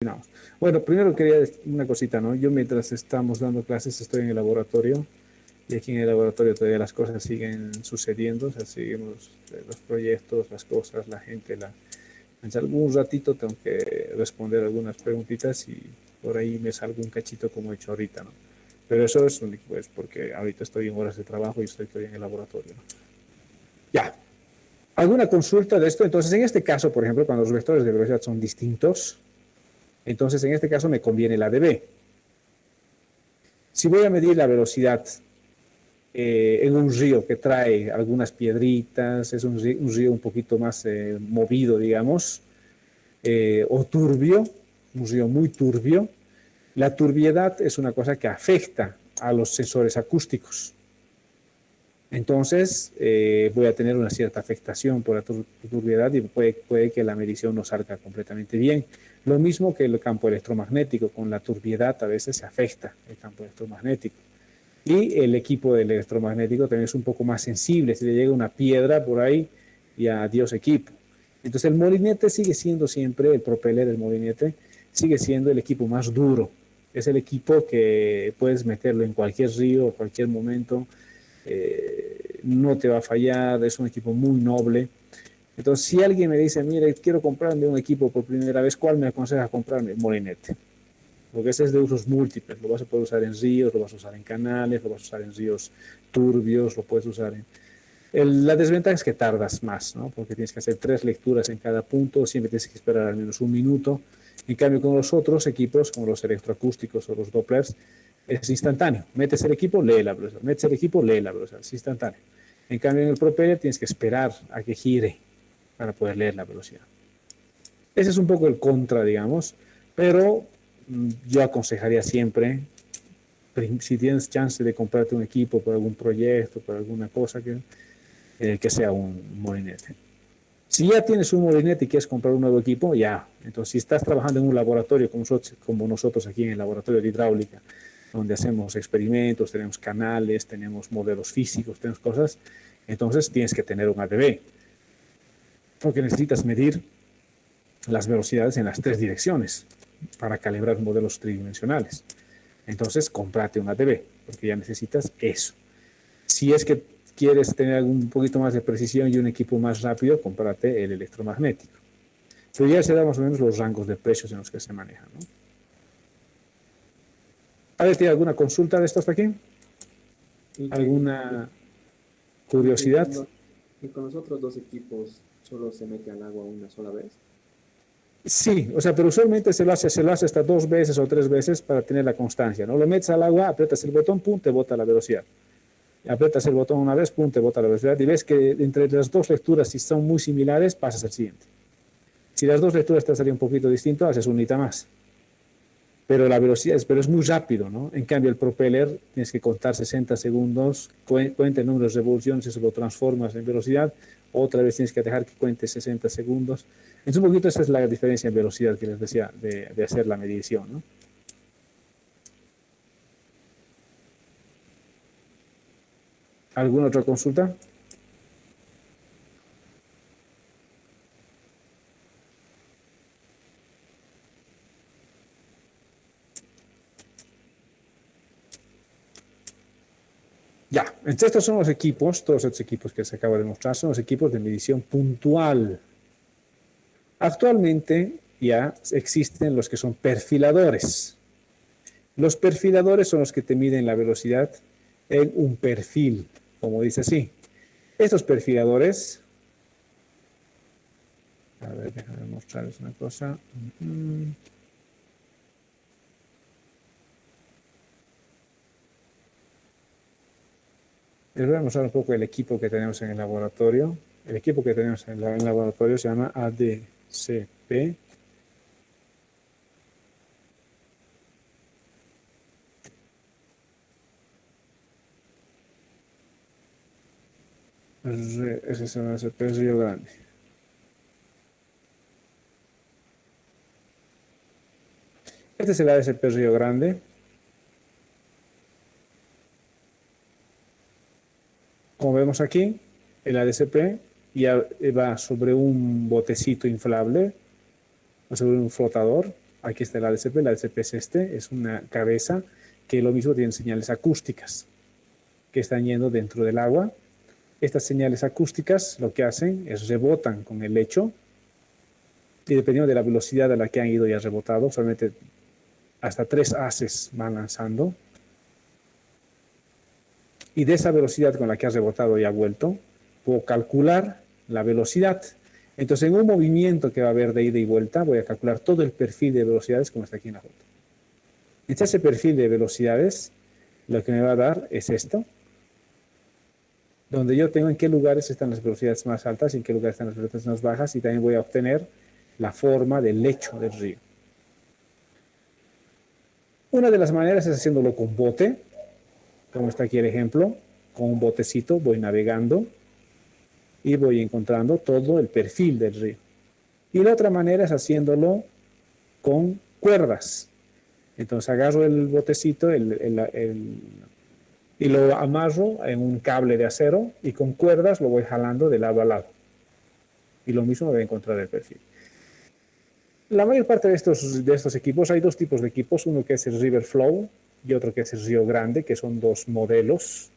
No. Bueno, primero quería decir una cosita, ¿no? Yo mientras estamos dando clases estoy en el laboratorio y aquí en el laboratorio todavía las cosas siguen sucediendo, o sea, seguimos los proyectos, las cosas, la gente, en algún ratito tengo que responder algunas preguntitas y por ahí me salgo un cachito como he hecho ahorita, ¿no? Pero eso es único, pues, porque ahorita estoy en horas de trabajo y estoy todavía en el laboratorio, ¿no? Ya. ¿Alguna consulta de esto? Entonces, en este caso, por ejemplo, cuando los vectores de velocidad son distintos, entonces en este caso me conviene el ADV. Si voy a medir la velocidad en un río que trae algunas piedritas, es un río un poquito más movido, digamos, o turbio, un río muy turbio, la turbiedad es una cosa que afecta a los sensores acústicos. Entonces, voy a tener una cierta afectación por la turbiedad y puede que la medición no salga completamente bien. Lo mismo que el campo electromagnético, con la turbiedad a veces se afecta el campo electromagnético. Y el equipo del electromagnético también es un poco más sensible. Si le llega una piedra por ahí, y adiós equipo. Entonces el molinete sigue siendo siempre, el propeller del molinete, sigue siendo el equipo más duro. Es el equipo que puedes meterlo en cualquier río, cualquier momento, no te va a fallar, es un equipo muy noble. Entonces, si alguien me dice, mire, quiero comprarme un equipo por primera vez, ¿cuál me aconseja comprarme? Molinete. Porque ese es de usos múltiples. Lo vas a poder usar en ríos, lo vas a usar en canales, lo vas a usar en ríos turbios, lo puedes usar en... La desventaja es que tardas más, ¿no? Porque tienes que hacer 3 lecturas en cada punto, siempre tienes que esperar al menos un minuto. En cambio, con los otros equipos, como los electroacústicos o los Dopplers, es instantáneo. Metes el equipo, lee la velocidad. Metes el equipo, lee la velocidad. Es instantáneo. En cambio, en el propeller tienes que esperar a que gire para poder leer la velocidad. Ese es un poco el contra, digamos, pero yo aconsejaría siempre, si tienes chance de comprarte un equipo por algún proyecto, por alguna cosa, que sea un molinete. Si ya tienes un molinete y quieres comprar un nuevo equipo, ya. Entonces, si estás trabajando en un laboratorio como nosotros aquí en el laboratorio de hidráulica, donde hacemos experimentos, tenemos canales, tenemos modelos físicos, tenemos cosas, entonces tienes que tener un ADB, porque necesitas medir las velocidades en las 3 direcciones para calibrar modelos tridimensionales. Entonces, cómprate un ADB, porque ya necesitas eso. Si es que quieres tener un poquito más de precisión y un equipo más rápido, cómprate el electromagnético. Pero ya se da más o menos los rangos de precios en los que se manejan, ¿no? ¿Tiene alguna consulta de esto hasta aquí? ¿Alguna curiosidad? Y con los otros dos equipos solo se mete al agua una sola vez. Sí, o sea, pero usualmente se lo hace hasta 2 veces o 3 veces para tener la constancia, ¿no? Lo metes al agua, aprietas el botón, pum, te bota la velocidad. Aprietas el botón una vez, pum, te bota la velocidad. Y ves que entre las 2 lecturas, si son muy similares, pasas al siguiente. Si las 2 lecturas te salen un poquito distinto, haces unita más. Pero la velocidad pero es muy rápido, ¿no? En cambio, el propeller tienes que contar 60 segundos, cuenta el número de revoluciones, eso lo transformas en velocidad, otra vez tienes que dejar que cuente 60 segundos. Entonces, un poquito esa es la diferencia en velocidad que les decía de hacer la medición, ¿no? ¿Alguna otra consulta? Ya, entonces estos son los equipos, todos estos equipos que se acaba de mostrar, son los equipos de medición puntual. Actualmente ya existen los que son perfiladores. Los perfiladores son los que te miden la velocidad en un perfil, como dice así. Estos perfiladores, a ver, déjame mostrarles una cosa. Les voy a mostrar un poco el equipo que tenemos en el laboratorio. El equipo que tenemos en el laboratorio se llama ADCP. Ese es el ADCP Río Grande. Este es el ADCP Río Grande. Como vemos aquí, el ADCP ya va sobre un botecito inflable, o sobre un flotador. Aquí está el ADCP es es una cabeza que lo mismo tiene señales acústicas que están yendo dentro del agua. Estas señales acústicas lo que hacen es rebotan con el lecho y dependiendo de la velocidad a la que han ido y ha rebotado, solamente hasta 3 haces van lanzando. Y de esa velocidad con la que has rebotado y ha vuelto, puedo calcular la velocidad. Entonces, en un movimiento que va a haber de ida y vuelta, voy a calcular todo el perfil de velocidades como está aquí en la foto. Entonces, ese perfil de velocidades, lo que me va a dar es esto, donde yo tengo en qué lugares están las velocidades más altas y en qué lugares están las velocidades más bajas, y también voy a obtener la forma del lecho del río. Una de las maneras es haciéndolo con bote, como está aquí el ejemplo, con un botecito voy navegando y voy encontrando todo el perfil del río. Y la otra manera es haciéndolo con cuerdas. Entonces agarro el botecito y lo amarro en un cable de acero y con cuerdas lo voy jalando de lado a lado. Y lo mismo voy a encontrar el perfil. La mayor parte de estos equipos, hay dos tipos de equipos, uno que es el River Flow y otro que es el Río Grande, que son dos modelos.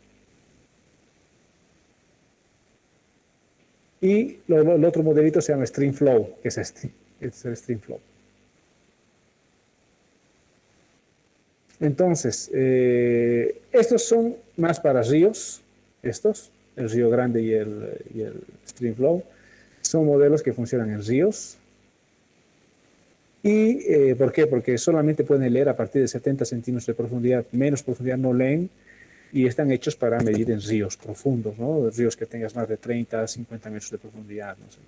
Y el otro modelito se llama Stream Flow, que es este es el Stream Flow. Entonces, estos son más para ríos, el Río Grande y el Stream Flow, son modelos que funcionan en ríos. ¿Y por qué? Porque solamente pueden leer a partir de 70 centímetros de profundidad, menos profundidad no leen, y están hechos para medir en ríos profundos, ¿no? Ríos que tengas más de 30, 50 metros de profundidad, no sé.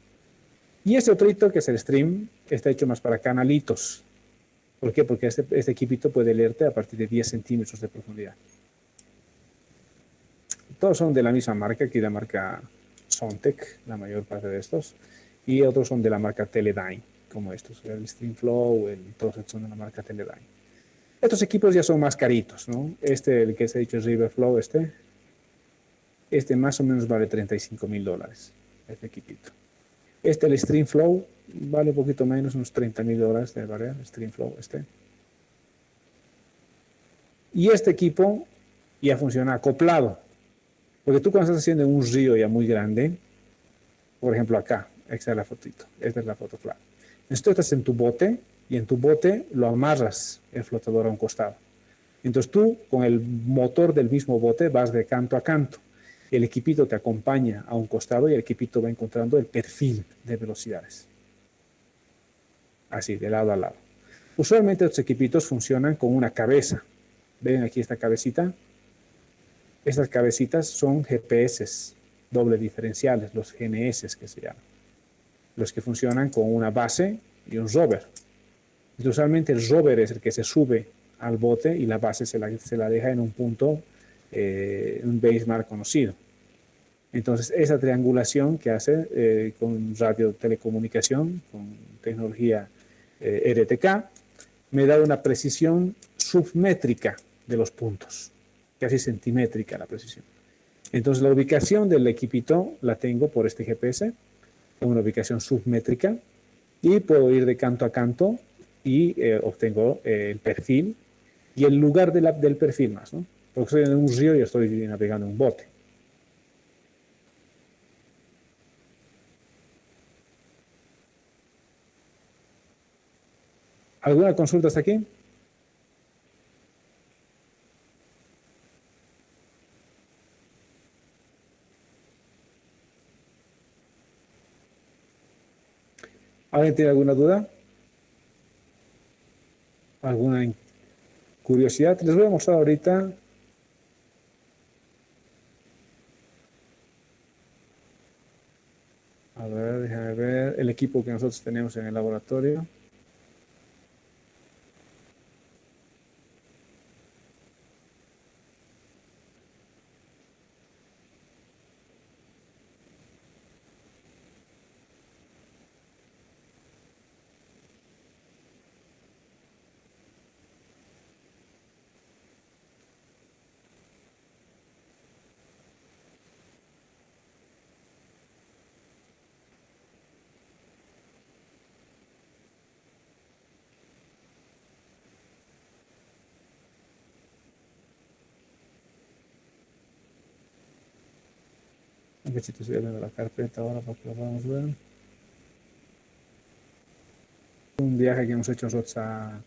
Y este otro, que es el Stream, está hecho más para canalitos. ¿Por qué? Porque este equipito puede leerte a partir de 10 centímetros de profundidad. Todos son de la misma marca, aquí la marca Sontec, la mayor parte de estos, y otros son de la marca Teledyne, como estos, el Streamflow, todos estos son de la marca Teledyne. Estos equipos ya son más caritos, ¿no? El que se ha dicho es Riverflow, este más o menos vale $35,000, este equipito. El Streamflow vale un poquito menos, unos $30,000 de valer, Streamflow, Y este equipo ya funciona acoplado, porque tú cuando estás haciendo un río ya muy grande, por ejemplo acá, esta es la fotito, esta es la foto clara. Entonces tú estás en tu bote y en tu bote lo amarras el flotador a un costado. Entonces tú con el motor del mismo bote vas de canto a canto. El equipito te acompaña a un costado y el equipito va encontrando el perfil de velocidades. Así, de lado a lado. Usualmente estos equipitos funcionan con una cabeza. ¿Ven aquí esta cabecita? Estas cabecitas son GPS, doble diferenciales, los GNS que se llaman. Los que funcionan con una base y un rover. Y usualmente el rover es el que se sube al bote y la base se la deja en un punto, un basemark conocido. Entonces, esa triangulación que hace con radiotelecomunicación, con tecnología RTK, me da una precisión submétrica de los puntos, casi centimétrica la precisión. Entonces, la ubicación del equipito la tengo por este GPS, una ubicación submétrica, y puedo ir de canto a canto y obtengo el perfil y el lugar del perfil más, ¿no? Porque estoy en un río y estoy navegando en un bote. ¿Alguna consulta hasta aquí? ¿Alguien tiene alguna duda? ¿Alguna curiosidad? Les voy a mostrar ahorita. A ver, déjame ver el equipo que nosotros tenemos en el laboratorio. Un cachito estoy abriendo la carpeta ahora para que lo podamos ver. Un viaje que hemos hecho nosotros a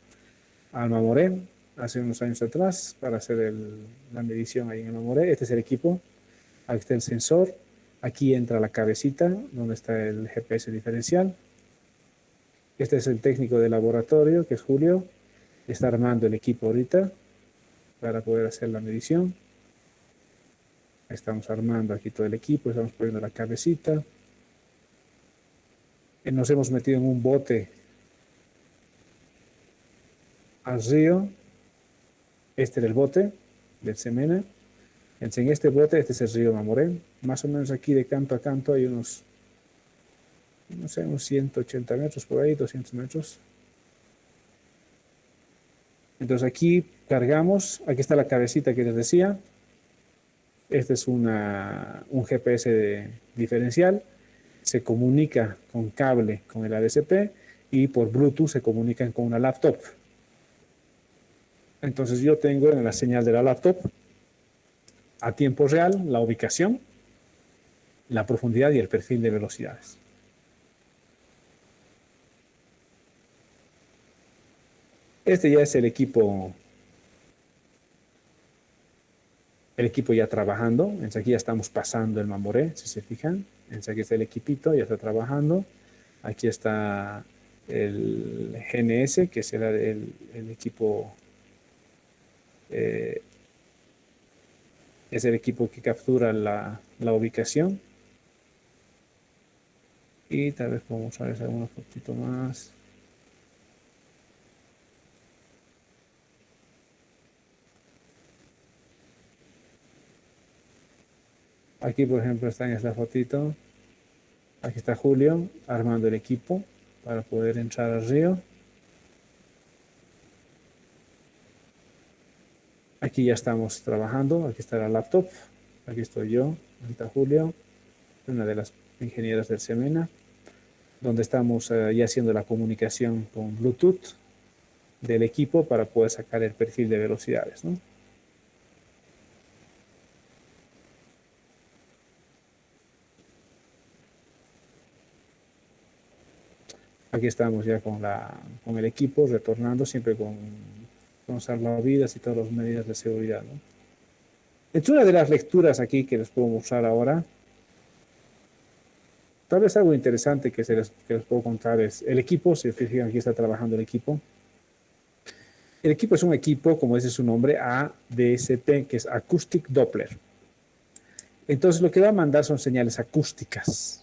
Almamoré hace unos años atrás para hacer la medición ahí en Almamoré. Este es el equipo. Aquí está el sensor. Aquí entra la cabecita donde está el GPS diferencial. Este es el técnico de laboratorio, que es Julio. Está armando el equipo ahorita para poder hacer la medición. Estamos armando aquí todo el equipo, estamos poniendo la cabecita. Nos hemos metido en un bote al río. Este era el bote del Semena. Entonces, en este bote, este es el río Mamoré. Más o menos aquí de canto a canto hay unos, no sé, unos 180 metros por ahí, 200 metros. Entonces aquí cargamos, aquí está la cabecita que les decía. Este es un GPS diferencial. Se comunica con cable con el ADCP y por Bluetooth se comunican con una laptop. Entonces yo tengo en la señal de la laptop a tiempo real la ubicación, la profundidad y el perfil de velocidades. Este ya es el equipo ya trabajando. Entonces aquí ya estamos pasando el Mamoré, si se fijan. Entonces aquí está el equipito, ya está trabajando. Aquí está el GNS, que será el equipo, es el equipo que captura la ubicación. Y tal vez podemos usar alguna fotito más. Aquí, por ejemplo, está en esta fotito. Aquí está Julio armando el equipo para poder entrar al río. Aquí ya estamos trabajando. Aquí está la laptop. Aquí estoy yo. Aquí está Julio, una de las ingenieras del SEMENA, donde estamos ya haciendo la comunicación con Bluetooth del equipo para poder sacar el perfil de velocidades, ¿no? Aquí estamos ya con el equipo, retornando siempre con salvavidas y todas las medidas de seguridad, ¿no? Es una de las lecturas aquí que les puedo mostrar ahora. Tal vez algo interesante que les puedo contar es el equipo. Si fijan, aquí está trabajando el equipo. El equipo es un equipo, como dice su nombre, ADSP, que es Acoustic Doppler. Entonces lo que va a mandar son señales acústicas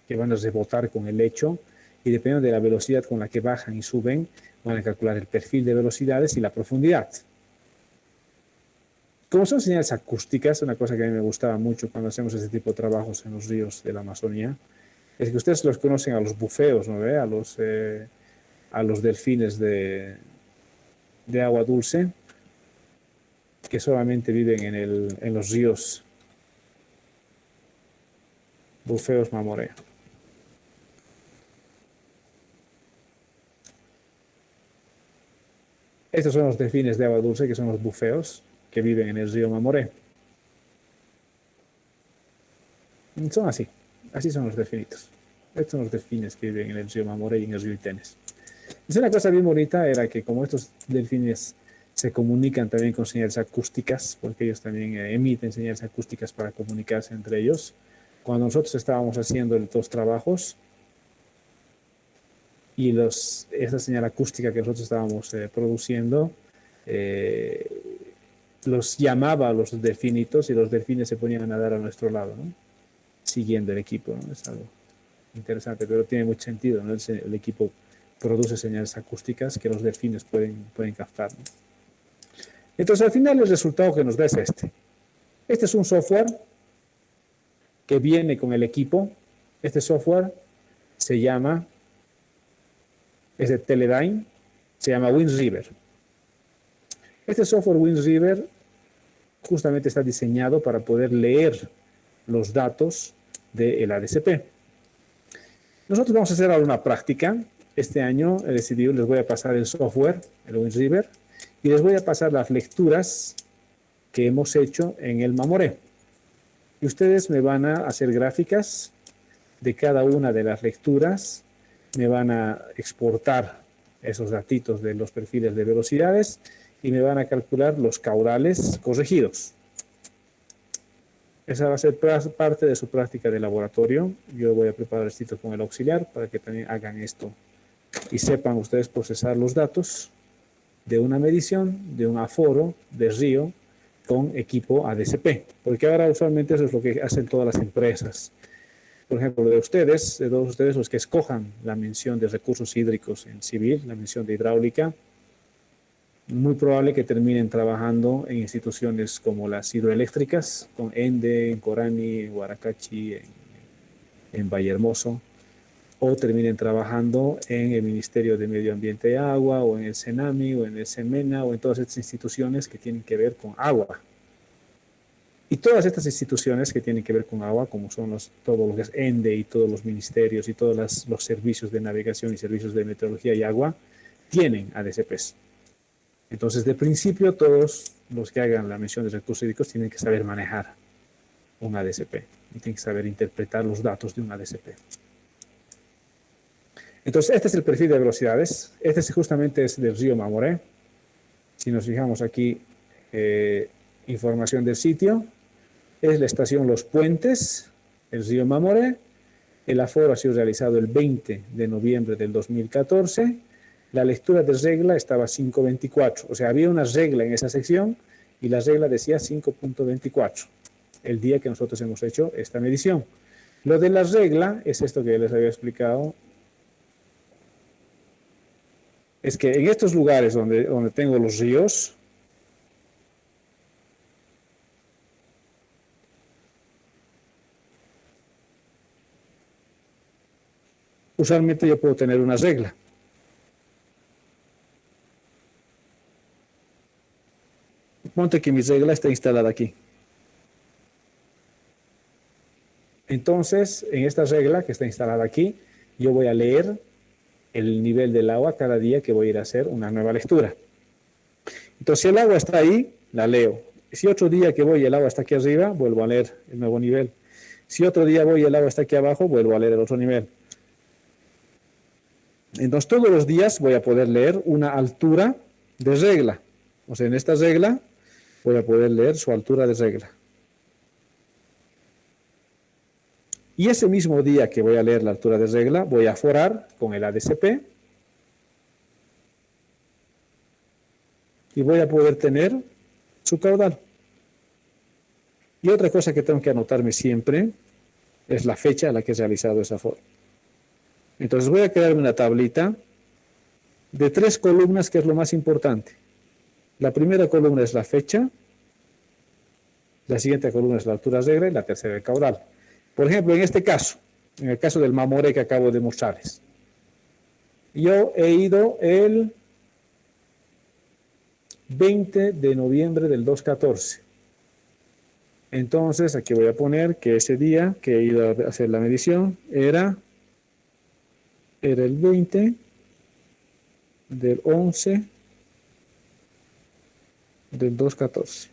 que van a rebotar con el lecho y dependiendo de la velocidad con la que bajan y suben, van a calcular el perfil de velocidades y la profundidad. Como son señales acústicas, una cosa que a mí me gustaba mucho cuando hacemos este tipo de trabajos en los ríos de la Amazonía, es que ustedes los conocen a los bufeos, ¿no? A los delfines de agua dulce, que solamente viven en los ríos, bufeos Mamoré. Estos son los delfines de agua dulce, que son los bufeos, que viven en el río Mamoré. Son así son los delfinitos. Estos son los delfines que viven en el río Mamoré y en el río Itenes. Es una cosa bien bonita, era que como estos delfines se comunican también con señales acústicas, porque ellos también emiten señales acústicas para comunicarse entre ellos. Cuando nosotros estábamos haciendo los trabajos y esa señal acústica que nosotros estábamos produciendo, los llamaba a los delfinitos y los delfines se ponían a nadar a nuestro lado, ¿no? Siguiendo el equipo, ¿no? Es algo interesante, pero tiene mucho sentido, ¿no? El equipo produce señales acústicas que los delfines pueden captar, ¿no? Entonces, al final, el resultado que nos da es este. Este es un software que viene con el equipo. Este software se llama, es de Teledyne, se llama WindsRiver. Este software WindsRiver justamente está diseñado para poder leer los datos del ADCP. Nosotros vamos a hacer ahora una práctica. Este año he decidido, les voy a pasar el software, el WindsRiver, y les voy a pasar las lecturas que hemos hecho en el Mamoré. Y ustedes me van a hacer gráficas de cada una de las lecturas, me van a exportar esos datitos de los perfiles de velocidades y me van a calcular los caudales corregidos. Esa va a ser parte de su práctica de laboratorio. Yo voy a preparar esto con el auxiliar para que también hagan esto y sepan ustedes procesar los datos de una medición, de un aforo de río con equipo ADCP, porque ahora usualmente eso es lo que hacen todas las empresas. Por ejemplo, de todos ustedes los que escojan la mención de recursos hídricos en civil, la mención de hidráulica, muy probable que terminen trabajando en instituciones como las hidroeléctricas, con ENDE, en Corani, en Huaracachi, en Vallehermoso, o terminen trabajando en el Ministerio de Medio Ambiente y Agua, o en el CENAMI, o en el CEMENA, o en todas estas instituciones que tienen que ver con agua. Y todas estas instituciones que tienen que ver con agua, como son todo lo que es ENDE y todos los ministerios y todos los servicios de navegación y servicios de meteorología y agua, tienen ADCPs. Entonces, de principio, todos los que hagan la mención de recursos hídricos tienen que saber manejar un ADCP y tienen que saber interpretar los datos de un ADCP. Entonces, este es el perfil de velocidades. Este justamente es del río Mamoré. Si nos fijamos aquí, información del sitio, es la estación Los Puentes, el río Mamoré. El aforo ha sido realizado el 20 de noviembre del 2014. La lectura de regla estaba 5.24, o sea, había una regla en esa sección y la regla decía 5.24, el día que nosotros hemos hecho esta medición. Lo de la regla es esto que les había explicado, es que en estos lugares donde tengo los ríos, usualmente yo puedo tener una regla. Ponte que mi regla está instalada aquí. Entonces, en esta regla que está instalada aquí, yo voy a leer el nivel del agua cada día que voy a ir a hacer una nueva lectura. Entonces, si el agua está ahí, la leo. Si otro día que voy y el agua está aquí arriba, vuelvo a leer el nuevo nivel. Si otro día voy y el agua está aquí abajo, vuelvo a leer el otro nivel. Entonces, todos los días voy a poder leer una altura de regla. O sea, en esta regla voy a poder leer su altura de regla. Y ese mismo día que voy a leer la altura de regla, voy a aforar con el ADCP y voy a poder tener su caudal. Y otra cosa que tengo que anotarme siempre es la fecha a la que he realizado ese aforo. Entonces voy a crearme una tablita de 3 columnas, que es lo más importante. La primera columna es la fecha, la siguiente columna es la altura de regla y la tercera el caudal. Por ejemplo, en este caso, en el caso del Mamoré que acabo de mostrarles, yo he ido el 20 de noviembre del 2014. Entonces, aquí voy a poner que ese día que he ido a hacer la medición era el 20 del 11 del 2014.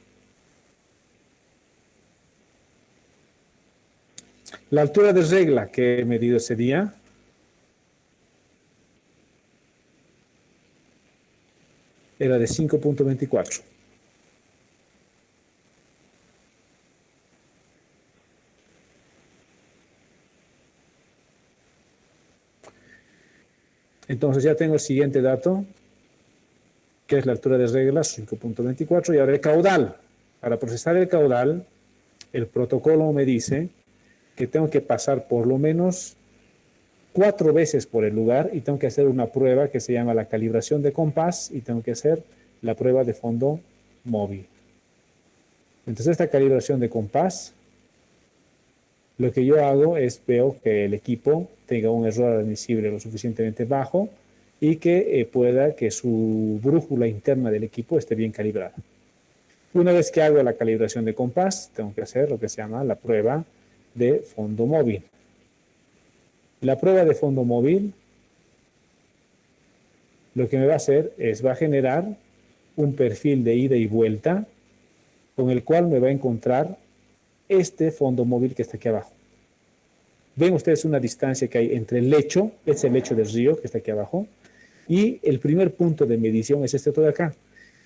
La altura de regla que he medido ese día era de 5.24. Entonces ya tengo el siguiente dato, que es la altura de regla, 5.24, y ahora el caudal. Para procesar el caudal, el protocolo me dice que tengo que pasar por lo menos 4 veces por el lugar y tengo que hacer una prueba que se llama la calibración de compás y tengo que hacer la prueba de fondo móvil. Entonces esta calibración de compás, lo que yo hago es veo que el equipo tenga un error admisible lo suficientemente bajo y que pueda que su brújula interna del equipo esté bien calibrada. Una vez que hago la calibración de compás, tengo que hacer lo que se llama la prueba de fondo móvil. La prueba de fondo móvil lo que me va a hacer es, va a generar un perfil de ida y vuelta con el cual me va a encontrar este fondo móvil que está aquí abajo. Ven ustedes una distancia que hay entre el lecho, es el lecho del río que está aquí abajo, y el primer punto de medición es este todo de acá.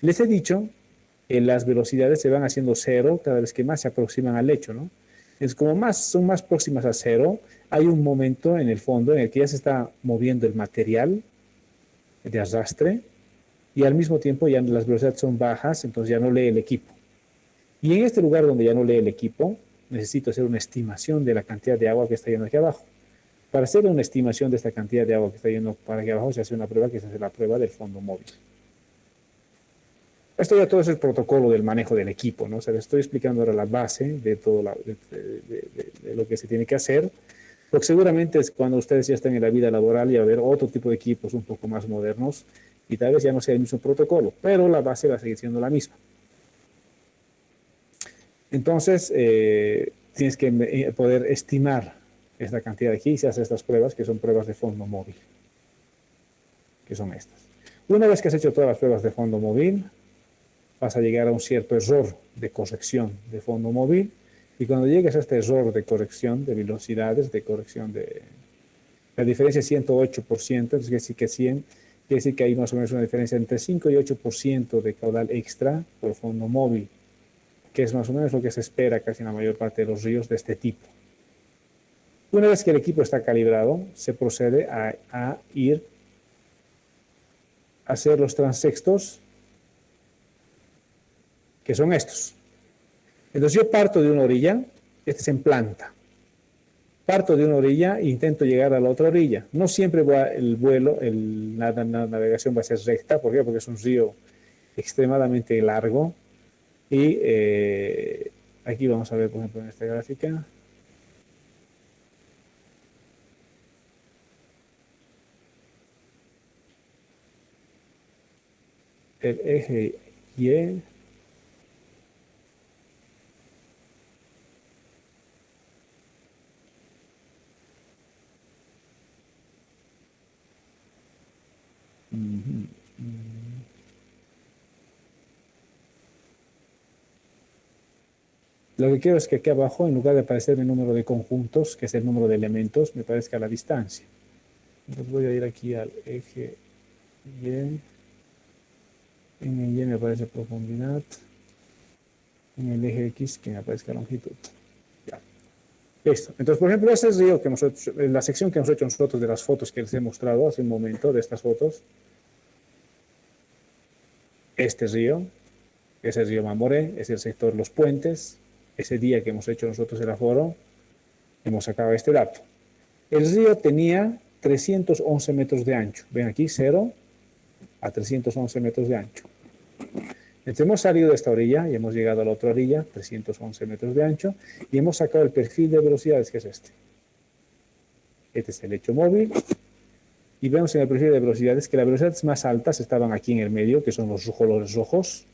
Les he dicho que las velocidades se van haciendo cero cada vez que más se aproximan al lecho, ¿no? Es como son más próximas a cero, hay un momento en el fondo en el que ya se está moviendo el material de arrastre y al mismo tiempo ya las velocidades son bajas, entonces ya no lee el equipo. Y en este lugar donde ya no lee el equipo, necesito hacer una estimación de la cantidad de agua que está yendo aquí abajo. Para hacer una estimación de esta cantidad de agua que está yendo para aquí abajo, se hace una prueba que se hace la prueba del fondo móvil. Esto ya todo es el protocolo del manejo del equipo, ¿no? O sea, les estoy explicando ahora la base de todo de lo que se tiene que hacer, porque seguramente es cuando ustedes ya están en la vida laboral y va a haber otro tipo de equipos un poco más modernos y tal vez ya no sea el mismo protocolo, pero la base va a seguir siendo la misma. Entonces, tienes que poder estimar esta cantidad de aquí y se hacen estas pruebas, que son pruebas de fondo móvil, que son estas. Una vez que has hecho todas las pruebas de fondo móvil, vas a llegar a un cierto error de corrección de fondo móvil, y cuando llegues a este error de corrección de velocidades, de corrección de la diferencia es 108%, entonces quiere decir que 100, quiere decir que hay más o menos una diferencia entre 5 y 8% de caudal extra por fondo móvil, que es más o menos lo que se espera casi en la mayor parte de los ríos de este tipo. Una vez que el equipo está calibrado, se procede a ir a hacer los transectos, que son estos. Entonces yo parto de una orilla, este es en planta. Parto de una orilla e intento llegar a la otra orilla. No siempre el vuelo, la navegación va a ser recta. ¿Por qué? Porque es un río extremadamente largo. Y aquí vamos a ver, por ejemplo, en esta gráfica. El eje Y lo que quiero es que aquí abajo, en lugar de aparecer el número de conjuntos, que es el número de elementos, me parezca la distancia. Entonces voy a ir aquí al eje Y. En el Y me aparece profundidad. En el eje X que me aparezca longitud. Ya. Listo. Entonces, por ejemplo, ese río que hemos hecho, la sección que hemos hecho nosotros de las fotos que les he mostrado hace un momento, de estas fotos, este río, es el río Mamoré, es el sector Los Puentes. Ese día que hemos hecho nosotros el aforo, hemos sacado este dato. El río tenía 311 metros de ancho. Ven aquí, 0 a 311 metros de ancho. Entonces hemos salido de esta orilla y hemos llegado a la otra orilla, 311 metros de ancho, y hemos sacado el perfil de velocidades, que es este. Este es el hecho móvil. Y vemos en el perfil de velocidades que las velocidades más altas estaban aquí en el medio, que son los colores rojos,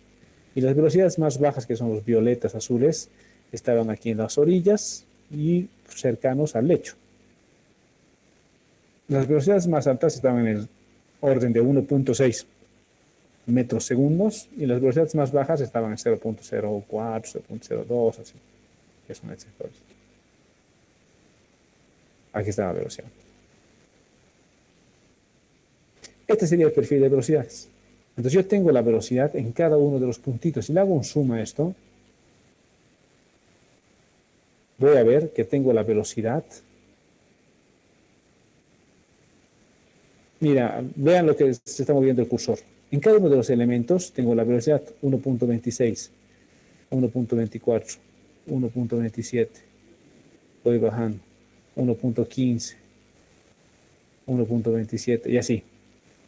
y las velocidades más bajas, que son los violetas azules, estaban aquí en las orillas y cercanos al lecho. Las velocidades más altas estaban en el orden de 1.6 metros segundos y las velocidades más bajas estaban en 0.04, 0.02, así, que son estos sectores. Aquí está la velocidad. Este sería el perfil de velocidades. Entonces yo tengo la velocidad en cada uno de los puntitos. Si le hago un zoom a esto, voy a ver que tengo la velocidad. Mira, vean lo que se está moviendo el cursor. En cada uno de los elementos tengo la velocidad 1.26, 1.24, 1.27. Voy bajando. 1.15, 1.27 y así.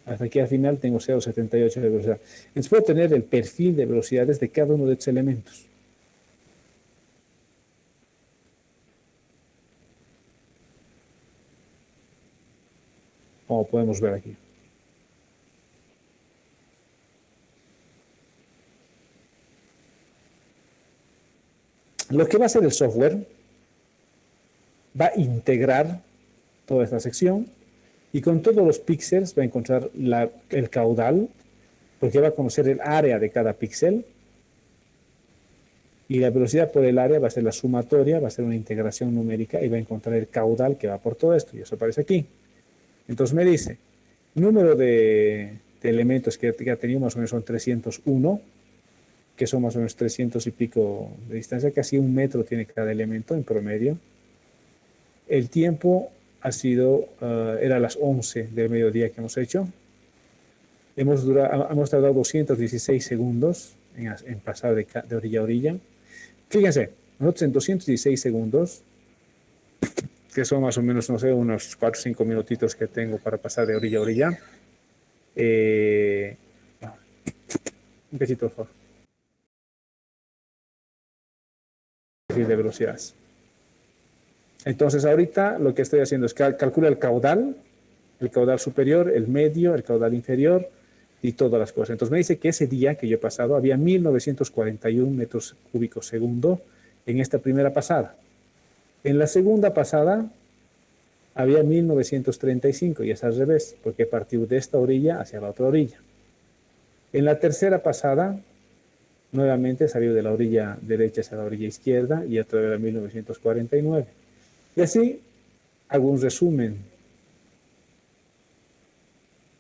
Hasta aquí al final tengo 0.78 de velocidad. Entonces puedo tener el perfil de velocidades de cada uno de estos elementos. Como podemos ver aquí. Lo que va a hacer el software va a integrar toda esta sección y con todos los píxeles va a encontrar el caudal, porque va a conocer el área de cada píxel y la velocidad por el área va a ser la sumatoria, va a ser una integración numérica y va a encontrar el caudal que va por todo esto y eso aparece aquí. Entonces me dice, número de elementos que ha tenido más o menos son 301, que son más o menos 300 y pico de distancia, casi 1 metro tiene cada elemento en promedio. El tiempo ha sido, era las 11 del mediodía que hemos hecho. Hemos tardado 216 segundos en pasar de orilla a orilla. Fíjense, nosotros en 216 segundos, que son más o menos, no sé, unos 4 o 5 minutitos que tengo para pasar de orilla a orilla, Un besito, por favor. Perfil de velocidades. Entonces, ahorita lo que estoy haciendo es calcular el caudal superior, el medio, el caudal inferior y todas las cosas. Entonces, me dice que ese día que yo he pasado había 1941 metros cúbicos segundo en esta primera pasada. En la segunda pasada había 1935 y es al revés, porque he partido de esta orilla hacia la otra orilla. En la tercera pasada, nuevamente he salido de la orilla derecha hacia la orilla izquierda y otra vez a 1949. Y así hago un resumen.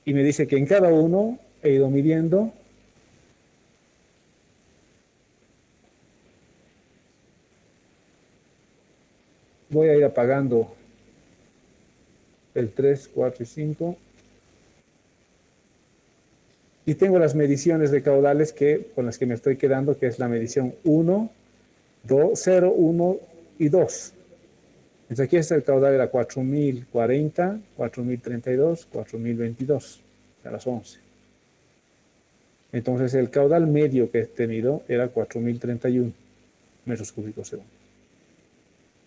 Y me dice que en cada uno he ido midiendo voy a ir apagando el 3, 4 y 5. Y tengo las mediciones de caudales con las que me estoy quedando, que es la medición 1, 2, 0, 1 y 2. Entonces aquí está el caudal, era 4040, 4032, 4022, a las 11. Entonces el caudal medio que he tenido era 4031 metros cúbicos segundo.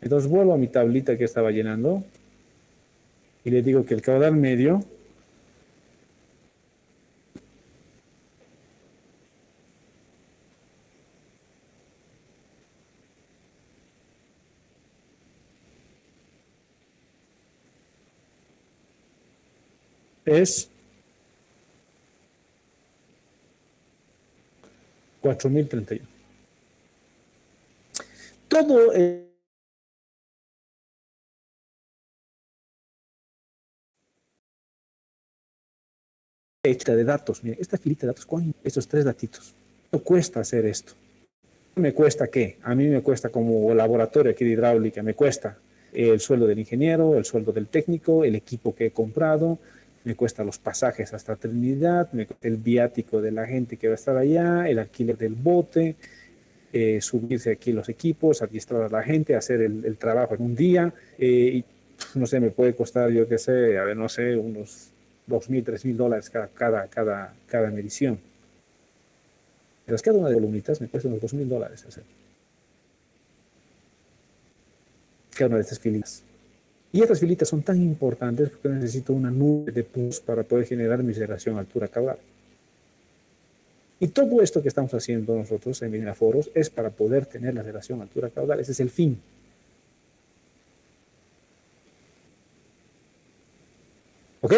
Entonces vuelvo a mi tablita que estaba llenando y le digo que el caudal medio es 4031. Todo hecha de datos. Mire, esta filita de datos, estos 3 datitos. ¿Cuánto cuesta hacer esto? ¿Me cuesta qué? A mí me cuesta como laboratorio aquí de hidráulica, me cuesta el sueldo del ingeniero, el sueldo del técnico, el equipo que he comprado, me cuesta los pasajes hasta Trinidad, me cuesta el viático de la gente que va a estar allá, el alquiler del bote, subirse aquí los equipos, adiestrar a la gente, hacer el trabajo en un día, y no sé, me puede costar, yo qué sé, a ver, no sé, unos $2,000, $3,000 cada medición. Pero cada una de las columnitas me cuesta unos $2,000 hacer. Cada una de estas filitas. Y estas filitas son tan importantes porque necesito una nube de puntos para poder generar mi relación altura-caudal. Y todo esto que estamos haciendo nosotros en Minaforos es para poder tener la relación altura-caudal. Ese es el fin. ¿Ok?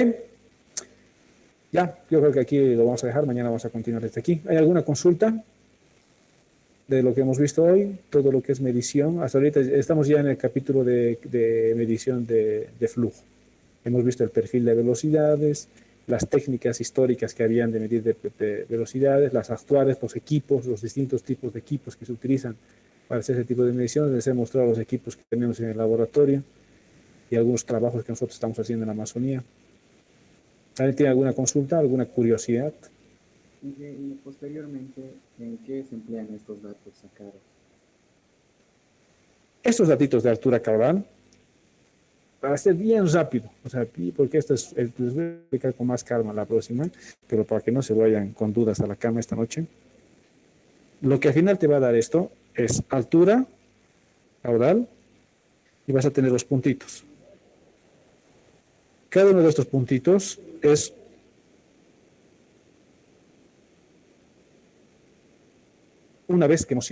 Ya, yo creo que aquí lo vamos a dejar. Mañana vamos a continuar desde aquí. ¿Hay alguna consulta de lo que hemos visto hoy? Todo lo que es medición. Hasta ahorita estamos ya en el capítulo de medición de flujo. Hemos visto el perfil de velocidades, las técnicas históricas que habían de medir de velocidades, las actuales, los equipos, los distintos tipos de equipos que se utilizan para hacer ese tipo de mediciones. Les he mostrado los equipos que tenemos en el laboratorio y algunos trabajos que nosotros estamos haciendo en la Amazonía. ¿Alguien tiene alguna consulta, alguna curiosidad? Y posteriormente, ¿en qué se emplean estos datos sacados? Estos datitos de altura caudal, para ser bien rápido, o sea, porque esto les voy a explicar con más calma la próxima, pero para que no se vayan con dudas a la cama esta noche, lo que al final te va a dar esto es altura caudal y vas a tener los puntitos. Cada uno de estos puntitos es una vez que hemos